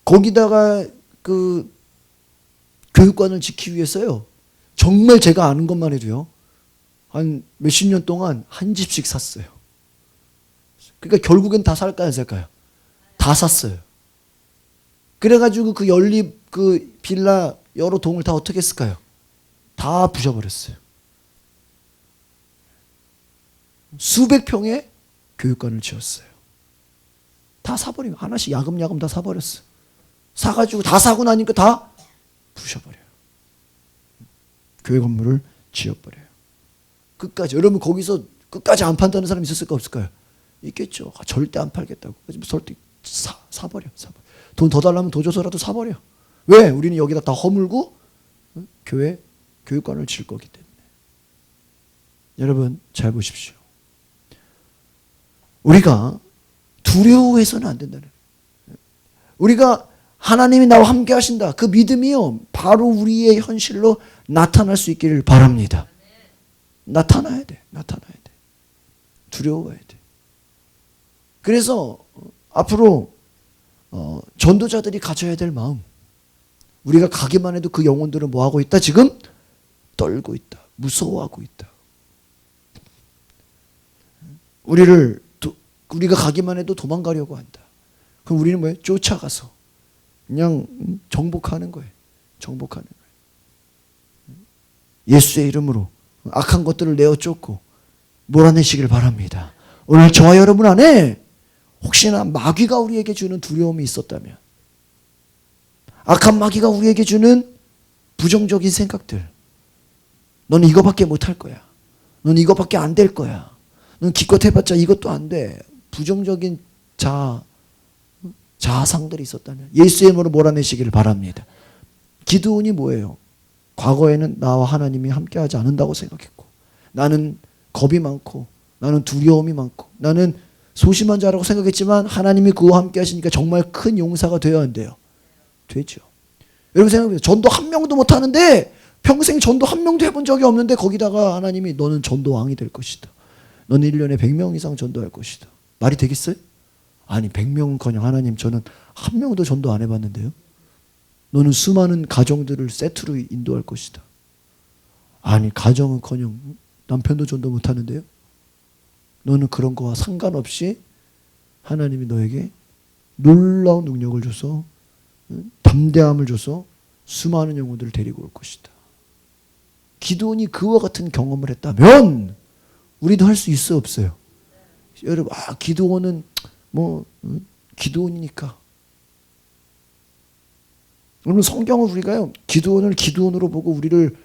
거기다가 그 교육관을 지키기 위해서요, 정말 제가 아는 것만 해도요, 한 몇십 년 동안 한 집씩 샀어요. 그러니까 결국엔 다 살까요, 안 살까요? 다 샀어요. 그래가지고 그 연립 그 빌라 여러 동을 다 어떻게 했을까요? 다 부셔버렸어요. 수백 평의 교육관을 지었어요. 다 사버리고 하나씩 야금야금 다 사버렸어요. 사가지고 다 사고 나니까 다 부셔버려요. 교회 건물을 지어버려요. 끝까지. 여러분 거기서 끝까지 안 판다는 사람이 있었을까 없을까요? 있겠죠. 절대 안 팔겠다고. 절대 사버려. 돈 더 달라면 더 줘서라도 사버려. 왜? 우리는 여기다 다 허물고 교회 교육관을 지을 거기 때문에. 여러분 잘 보십시오. 우리가 두려워해서는 안 된다는 거예요. 우리가 하나님이 나와 함께 하신다. 그 믿음이요, 바로 우리의 현실로 나타날 수 있기를 바랍니다. 나타나야 돼. 나타나야 돼. 두려워해야 돼. 그래서 앞으로 전도자들이 가져야 될 마음, 우리가 가기만 해도 그 영혼들은 뭐하고 있다? 지금 떨고 있다. 무서워하고 있다. 우리가 가기만 해도 도망가려고 한다. 그럼 우리는 뭐예요? 쫓아가서 그냥 정복하는 거예요. 정복하는 거예요. 예수의 이름으로 악한 것들을 내어 쫓고 몰아내시길 바랍니다. 오늘 저와 여러분 안에 혹시나 마귀가 우리에게 주는 두려움이 있었다면, 악한 마귀가 우리에게 주는 부정적인 생각들, 너는 이거밖에 못할 거야, 너는 이거밖에 안 될 거야, 넌 기껏 해봤자 이것도 안 돼, 부정적인 자아상들이 있었다면 예수의 이름으로 몰아내시기를 바랍니다. 기드온이 뭐예요? 과거에는 나와 하나님이 함께하지 않는다고 생각했고, 나는 겁이 많고, 나는 두려움이 많고, 나는 소심한 자라고 생각했지만 하나님이 그와 함께 하시니까 정말 큰 용사가 되어야 한대요. 되죠. 여러분 생각해보세요. 전도 한 명도 못 하는데 평생 전도 한 명도 해본 적이 없는데 거기다가 하나님이 너는 전도 왕이 될 것이다. 너는 1년에 100명 이상 전도할 것이다. 말이 되겠어요? 아니 100명은커녕 하나님 저는 한 명도 전도 안 해봤는데요. 너는 수많은 가정들을 세트로 인도할 것이다. 아니 가정은커녕 남편도 전도 못하는데요. 너는 그런 거와 상관없이 하나님이 너에게 놀라운 능력을 줘서 담대함을 줘서 수많은 영혼들을 데리고 올 것이다. 기도원이 그와 같은 경험을 했다면 우리도 할 수 있어 없어요? 여러분 기도원은 기도원이니까. 여러분 성경을 우리가요 기도원을 기도원으로 보고 우리를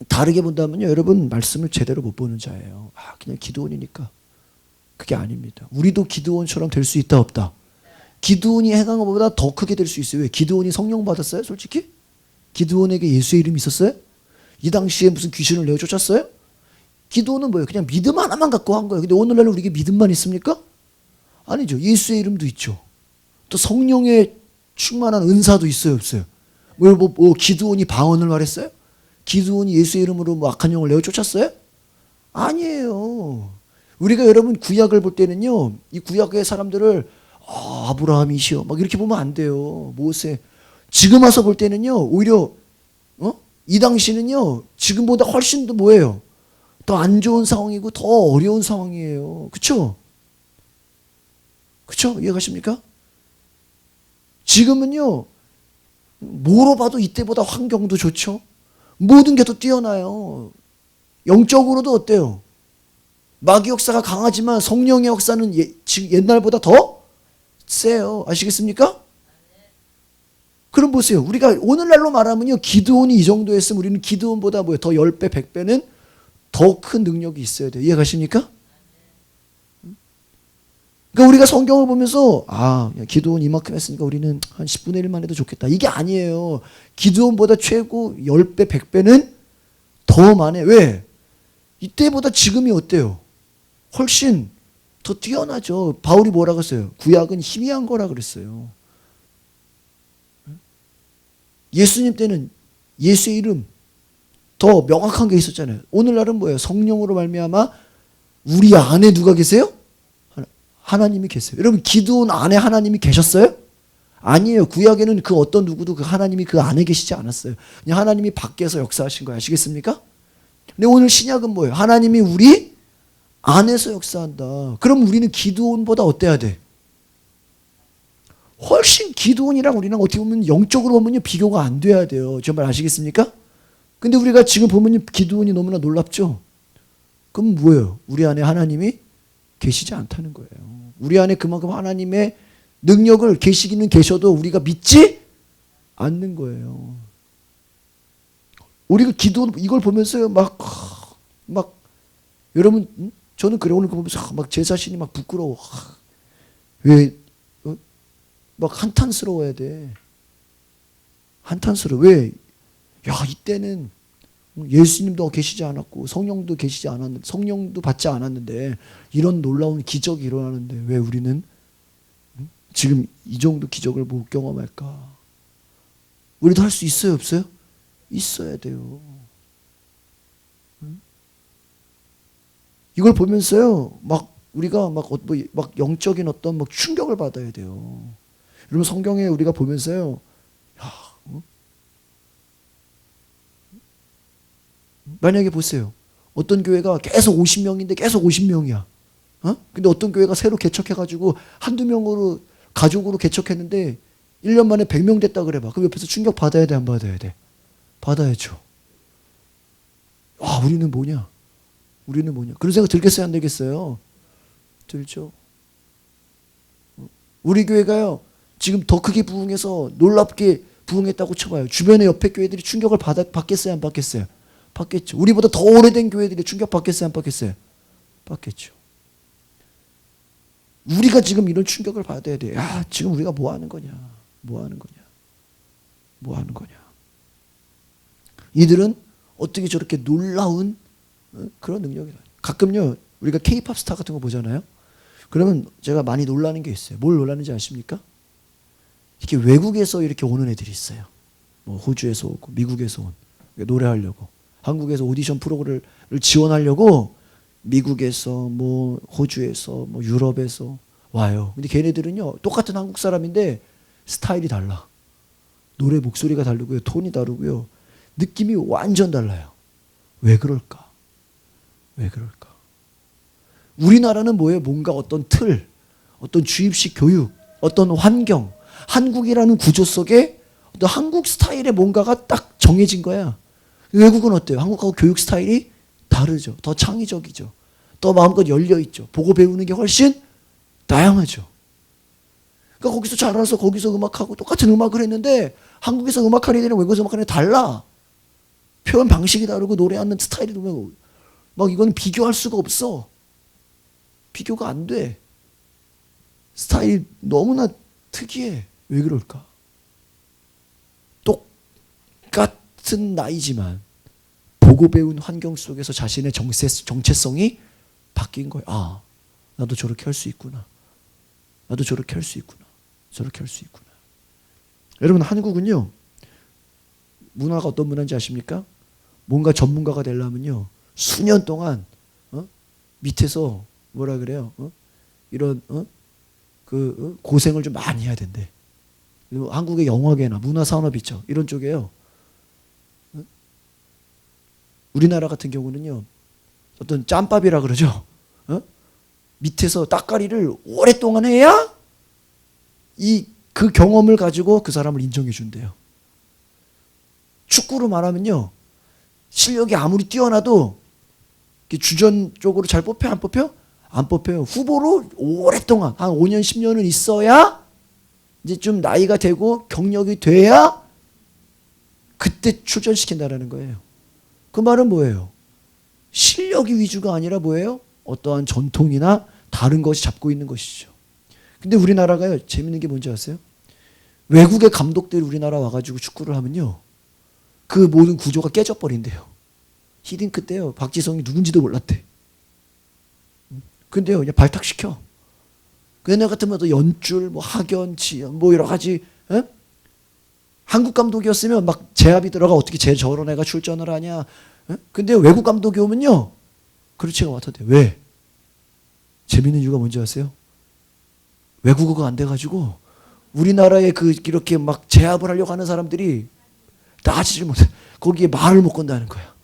다르게 본다면요 여러분 말씀을 제대로 못 보는 자예요. 그냥 기도원이니까. 그게 아닙니다. 우리도 기도원처럼 될 수 있다 없다? 기도원이 행한 것보다 더 크게 될 수 있어요. 왜? 기도원이 성령 받았어요? 솔직히? 기도원에게 예수의 이름이 있었어요? 이 당시에 무슨 귀신을 내어 쫓았어요? 기도원은 뭐예요? 그냥 믿음 하나만 갖고 한 거예요. 근데 오늘날 우리에게 믿음만 있습니까? 아니죠. 예수의 이름도 있죠. 또 성령의 충만한 은사도 있어요 없어요? 기도원이 방언을 말했어요? 기도원이 예수의 이름으로 악한 영을 내어 쫓았어요? 아니에요. 우리가 여러분 구약을 볼 때는요 이 구약의 사람들을 아브라함이시여 막 이렇게 보면 안 돼요. 모세. 지금 와서 볼 때는요 오히려 이 당시는요 지금보다 훨씬 더 뭐예요? 더 안 좋은 상황이고 더 어려운 상황이에요. 그렇죠? 그렇죠? 이해가십니까? 지금은요 뭐로 봐도 이때보다 환경도 좋죠. 모든 게 더 뛰어나요. 영적으로도 어때요? 마귀 역사가 강하지만 성령의 역사는 옛날보다 더 세요. 아시겠습니까? 그럼 보세요. 우리가 오늘날로 말하면요 기드온이 이 정도 했으면 우리는 기드온보다 더 10배, 100배는 더 큰 능력이 있어야 돼요. 이해가십니까? 그러니까 우리가 성경을 보면서 기드온 이만큼 했으니까 우리는 한 10분의 1만 해도 좋겠다. 이게 아니에요. 기드온보다 최고 10배, 100배는 더 많아요. 왜? 이때보다 지금이 어때요? 훨씬 더 뛰어나죠. 바울이 뭐라고 했어요? 구약은 희미한 거라 그랬어요. 예수님 때는 예수의 이름 더 명확한 게 있었잖아요. 오늘날은 뭐예요? 성령으로 말미암아 우리 안에 누가 계세요? 하나님이 계세요. 여러분 기드온 안에 하나님이 계셨어요? 아니에요. 구약에는 그 어떤 누구도 그 하나님이 그 안에 계시지 않았어요. 그냥 하나님이 밖에서 역사하신 거예요. 아시겠습니까? 근데 오늘 신약은 뭐예요? 하나님이 우리 안에서 역사한다. 그럼 우리는 기드온보다 어때야 돼? 훨씬 기드온이랑 우리랑 어떻게 보면 영적으로 보면요 비교가 안 돼야 돼요. 정말 아시겠습니까? 근데 우리가 지금 보면 기드온이 너무나 놀랍죠? 그럼 뭐예요? 우리 안에 하나님이 계시지 않다는 거예요. 우리 안에 그만큼 하나님의 능력을 계시기는 계셔도 우리가 믿지 않는 거예요. 우리가 기드온 이걸 보면서요 막 여러분 저는 그래 오늘 보면서 막 제 자신이 막 부끄러워. 왜 막 한탄스러워야 돼. 한탄스러워. 왜? 이때는 예수님도 계시지 않았고 성령도 계시지 않았는데 성령도 받지 않았는데 이런 놀라운 기적이 일어나는데 왜 우리는 지금 이 정도 기적을 못 경험할까? 우리도 할 수 있어요 없어요? 있어야 돼요. 이걸 보면서요 우리가 막 영적인 어떤 충격을 받아야 돼요. 여러분 성경에 우리가 보면서요 만약에 보세요. 어떤 교회가 계속 50명인데 계속 50명이야. 근데 어떤 교회가 새로 개척해가지고 한두 명으로 가족으로 개척했는데 1년 만에 100명 됐다 그래봐. 그럼 옆에서 충격 받아야 돼 안 받아야 돼? 받아야죠. 우리는 뭐냐? 그런 생각 들겠어요 안 들겠어요? 들죠. 우리 교회가요 지금 더 크게 부흥해서 놀랍게 부흥했다고 쳐봐요. 주변의 옆에 교회들이 충격을 받겠어요 안 받겠어요? 받겠죠. 우리보다 더 오래된 교회들이 충격 받겠어요 안 받겠어요? 받겠죠. 우리가 지금 이런 충격을 받아야 돼. 지금 우리가 뭐 하는 거냐? 이들은 어떻게 저렇게 놀라운 그런 능력이 가끔요 우리가 K-팝 스타 같은 거 보잖아요. 그러면 제가 많이 놀라는 게 있어요. 뭘 놀라는지 아십니까? 이렇게 외국에서 이렇게 오는 애들이 있어요. 뭐 호주에서 오고 미국에서 온 노래하려고 한국에서 오디션 프로그램을 지원하려고 미국에서 뭐 호주에서 뭐 유럽에서 와요. 근데 걔네들은요 똑같은 한국 사람인데 스타일이 달라. 노래 목소리가 다르고요, 톤이 다르고요, 느낌이 완전 달라요. 왜 그럴까? 왜 그럴까? 우리나라는 뭐예요? 뭔가 어떤 틀, 어떤 주입식 교육, 어떤 환경, 한국이라는 구조 속에 어떤 한국 스타일의 뭔가가 딱 정해진 거야. 외국은 어때요? 한국하고 교육 스타일이 다르죠. 더 창의적이죠. 더 마음껏 열려있죠. 보고 배우는 게 훨씬 다양하죠. 그러니까 거기서 자라서 거기서 음악하고 똑같은 음악을 했는데 한국에서 음악하는 애들은 외국에서 음악하는 애들은 달라. 표현 방식이 다르고 노래하는 스타일이 다르고 막 이건 비교할 수가 없어. 비교가 안 돼. 스타일이 너무나 특이해. 왜 그럴까? 똑같은 나이지만 보고 배운 환경 속에서 자신의 정체성이 바뀐 거야. 아, 나도 저렇게 할 수 있구나. 나도 저렇게 할 수 있구나. 저렇게 할 수 있구나. 여러분, 한국은요 문화가 어떤 문화인지 아십니까? 뭔가 전문가가 되려면요 수년 동안 밑에서 뭐라 그래요? 이런 고생을 좀 많이 해야 된대. 한국의 영화계나 문화산업 있죠. 이런 쪽에요. 우리나라 같은 경우는요 어떤 짬밥이라 그러죠. 밑에서 따까리를 오랫동안 해야 그 경험을 가지고 그 사람을 인정해 준대요. 축구로 말하면요 실력이 아무리 뛰어나도 주전 쪽으로 잘 뽑혀 안 뽑혀? 안 뽑혀요. 후보로 오랫동안 한 5년 10년은 있어야 이제 좀 나이가 되고 경력이 돼야 그때 출전시킨다라는 거예요. 그 말은 뭐예요? 실력이 위주가 아니라 뭐예요? 어떠한 전통이나 다른 것이 잡고 있는 것이죠. 근데 우리나라가요 재밌는 게 뭔지 아세요? 외국의 감독들이 우리나라 와가지고 축구를 하면요 그 모든 구조가 깨져버린대요. 히딩크 때요 박지성이 누군지도 몰랐대. 근데요 그냥 발탁시켜. 그 옛날 같으면 또 연줄, 뭐 학연, 지연, 뭐 여러 가지. 한국 감독이었으면 막 제압이 들어가 어떻게 저런 애가 출전을 하냐. 근데 외국 감독이 오면요 그렇지가 못하대. 왜? 재밌는 이유가 뭔지 아세요? 외국어가 안 돼가지고 우리나라에 이렇게 막 제압을 하려고 하는 사람들이 나아지질 못해. 거기에 말을 못 건다는 거야.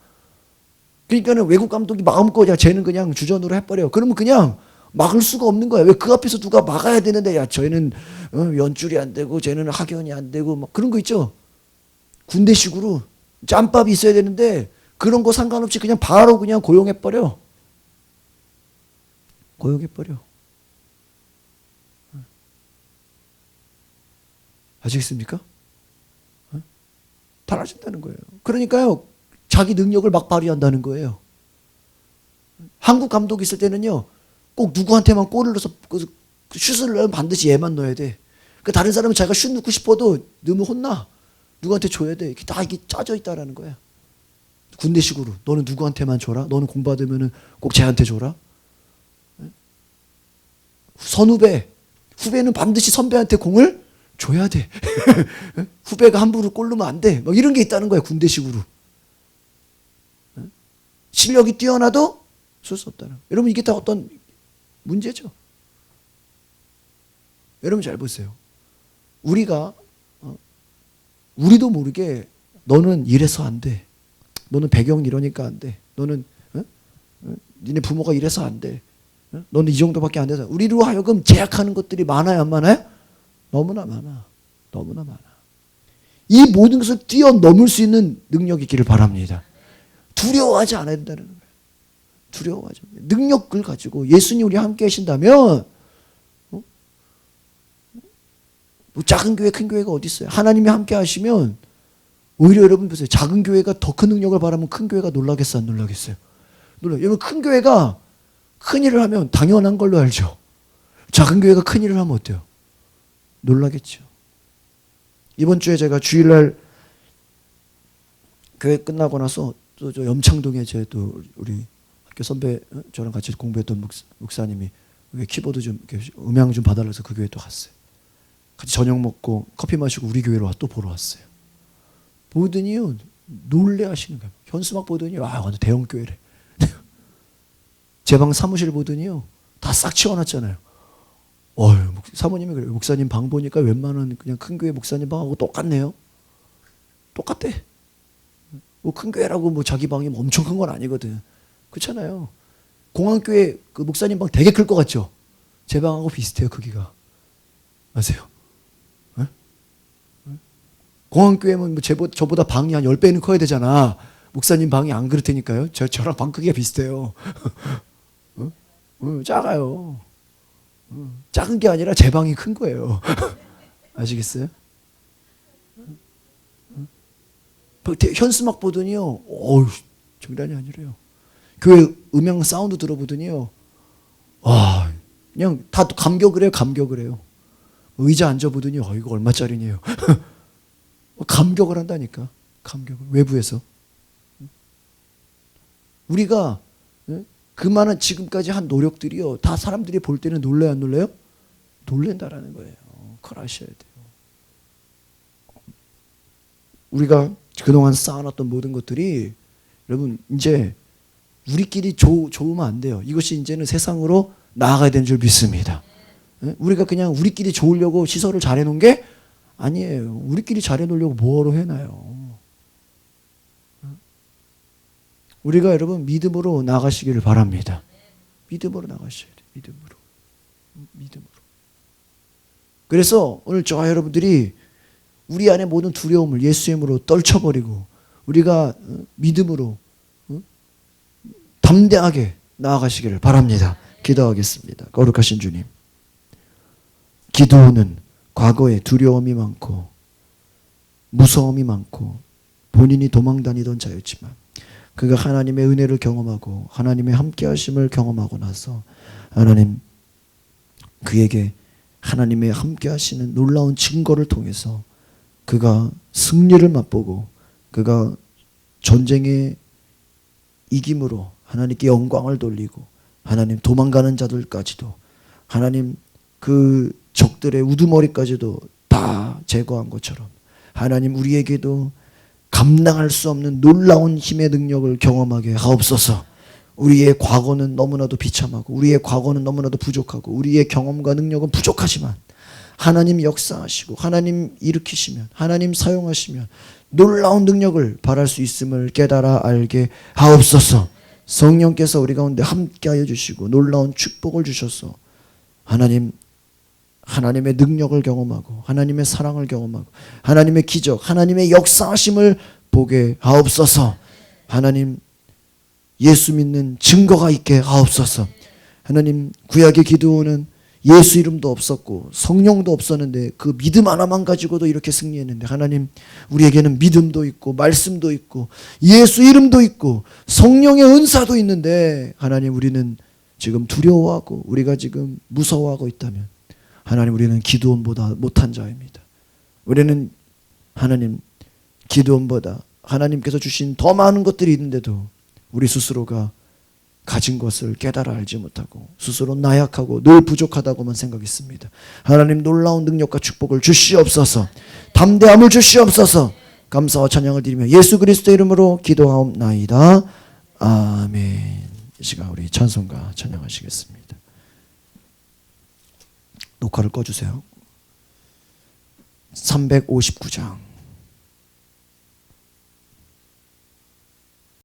그러니까는 외국 감독이 마음껏 쟤는 그냥 주전으로 해버려. 그러면 그냥 막을 수가 없는 거야. 왜? 그 앞에서 누가 막아야 되는데 야 쟤는 연줄이 안 되고 쟤는 학연이 안 되고 막 그런 거 있죠. 군대식으로 짬밥이 있어야 되는데 그런 거 상관없이 그냥 바로 그냥 고용해버려. 고용해버려. 아시겠습니까? 달라진다는 거예요. 그러니까요 자기 능력을 막 발휘한다는 거예요. 한국 감독 있을 때는요 꼭 누구한테만 골을 넣어서 슛을 넣으면 반드시 얘만 넣어야 돼. 그 다른 사람은 자기가 슛 넣고 싶어도 넣으면 혼나. 누구한테 줘야 돼. 이게 다 이게 짜져 있다라는 거야. 군대식으로 너는 누구한테만 줘라. 너는 공 받으면은 꼭 쟤한테 줘라. 선후배, 후배는 반드시 선배한테 공을 줘야 돼. 후배가 함부로 골 넣으면 안 돼. 막 이런 게 있다는 거야 군대식으로. 실력이 뛰어나도 쓸 수 없다는. 여러분 이게 다 어떤 문제죠. 여러분 잘 보세요. 우리가 우리도 모르게 너는 이래서 안 돼. 너는 배경 이러니까 안 돼. 너는 니네 부모가 이래서 안 돼. 너는 이 정도밖에 안 돼서 우리로 하여금 제약하는 것들이 많아요 안 많아요? 너무나 많아. 너무나 많아. 이 모든 것을 뛰어넘을 수 있는 능력이 있기를 바랍니다. 두려워하지 않아야 된다는 거예요. 두려워하지 않아요. 능력을 가지고 예수님 우리 함께 하신다면 뭐 작은 교회 큰 교회가 어디 있어요? 하나님이 함께 하시면 오히려 여러분 보세요. 작은 교회가 더 큰 능력을 바라면 큰 교회가 놀라겠어요 안 놀라겠어요? 놀라요. 여러분 큰 교회가 큰 일을 하면 당연한 걸로 알죠. 작은 교회가 큰 일을 하면 어때요? 놀라겠죠. 이번 주에 제가 주일날 교회 끝나고 나서 또 저 염창동에 제 또 우리 학교 선배 저랑 같이 공부했던 목사님이 왜 키보드 좀 음향 좀 봐달라 해서 그 교회 또 갔어요. 같이 저녁 먹고 커피 마시고 우리 교회로 또 보러 왔어요. 보더니요 놀래하시는 거예요. 현수막 보더니 완전 대형 교회래. 제 방 사무실 보더니요 다 싹 치워놨잖아요. 사모님이 그래요. 목사님 방 보니까 웬만한 그냥 큰 교회 목사님 방하고 똑같네요. 똑같대. 뭐 큰 교회라고 뭐 자기 방이 뭐 엄청 큰 건 아니거든. 그렇잖아요. 공항교회 그 목사님 방 되게 클 것 같죠? 제 방하고 비슷해요, 크기가. 아세요? 네? 공항교회면 뭐 저보다 방이 한 10배는 커야 되잖아. 목사님 방이 안 그렇다니까요. 저랑 방 크기가 비슷해요. 작아요. 작은 게 아니라 제 방이 큰 거예요. 아시겠어요? 현수막 보더니요, 장난이 아니래요. 교회 음향 사운드 들어보더니요, 그냥 다 감격을 해요, 감격을 해요. 의자 앉아보더니, 이거 얼마짜리네요. 감격을 한다니까, 감격을. 외부에서. 우리가 그 많은 지금까지 한 노력들이요, 다 사람들이 볼 때는 놀래요, 안 놀래요? 놀랜다라는 거예요. 그걸 아셔야 돼요. 우리가 그동안 쌓아놨던 모든 것들이 여러분 이제 우리끼리 좋으면 안 돼요. 이것이 이제는 세상으로 나아가야 되는 줄 믿습니다. 우리가 그냥 우리끼리 좋으려고 시설을 잘 해놓은 게 아니에요. 우리끼리 잘 해놓으려고 뭐하러 해놔요. 우리가 여러분 믿음으로 나가시기를 바랍니다. 믿음으로 나가셔야 돼요. 믿음으로. 그래서 오늘 저와 여러분들이 우리 안에 모든 두려움을 예수의 이름으로 떨쳐버리고 우리가 믿음으로 담대하게 나아가시기를 바랍니다. 기도하겠습니다. 거룩하신 주님, 기도는 과거에 두려움이 많고 무서움이 많고 본인이 도망다니던 자였지만 그가 하나님의 은혜를 경험하고 하나님의 함께하심을 경험하고 나서 하나님 그에게 하나님의 함께하시는 놀라운 증거를 통해서 그가 승리를 맛보고 그가 전쟁의 이김으로 하나님께 영광을 돌리고 하나님 도망가는 자들까지도 하나님 그 적들의 우두머리까지도 다 제거한 것처럼 하나님 우리에게도 감당할 수 없는 놀라운 힘의 능력을 경험하게 하옵소서. 우리의 과거는 너무나도 비참하고 우리의 과거는 너무나도 부족하고 우리의 경험과 능력은 부족하지만 하나님 역사하시고 하나님 일으키시면 하나님 사용하시면 놀라운 능력을 발할 수 있음을 깨달아 알게 하옵소서. 성령께서 우리 가운데 함께하여 주시고 놀라운 축복을 주셔서 하나님의 능력을 경험하고 하나님의 사랑을 경험하고 하나님의 기적 하나님의 역사하심을 보게 하옵소서. 하나님 예수 믿는 증거가 있게 하옵소서. 하나님 구약의 기도는 예수 이름도 없었고 성령도 없었는데 그 믿음 하나만 가지고도 이렇게 승리했는데 하나님 우리에게는 믿음도 있고 말씀도 있고 예수 이름도 있고 성령의 은사도 있는데 하나님 우리는 지금 두려워하고 우리가 지금 무서워하고 있다면 하나님 우리는 기드온보다 못한 자입니다. 우리는 하나님 기드온보다 하나님께서 주신 더 많은 것들이 있는데도 우리 스스로가 가진 것을 깨달아 알지 못하고 스스로 나약하고 늘 부족하다고만 생각했습니다. 하나님 놀라운 능력과 축복을 주시옵소서. 담대함을 주시옵소서. 감사와 찬양을 드리며 예수 그리스도의 이름으로 기도하옵나이다. 아멘. 이 시간 우리 찬송가 찬양하시겠습니다. 녹화를 꺼주세요. 359장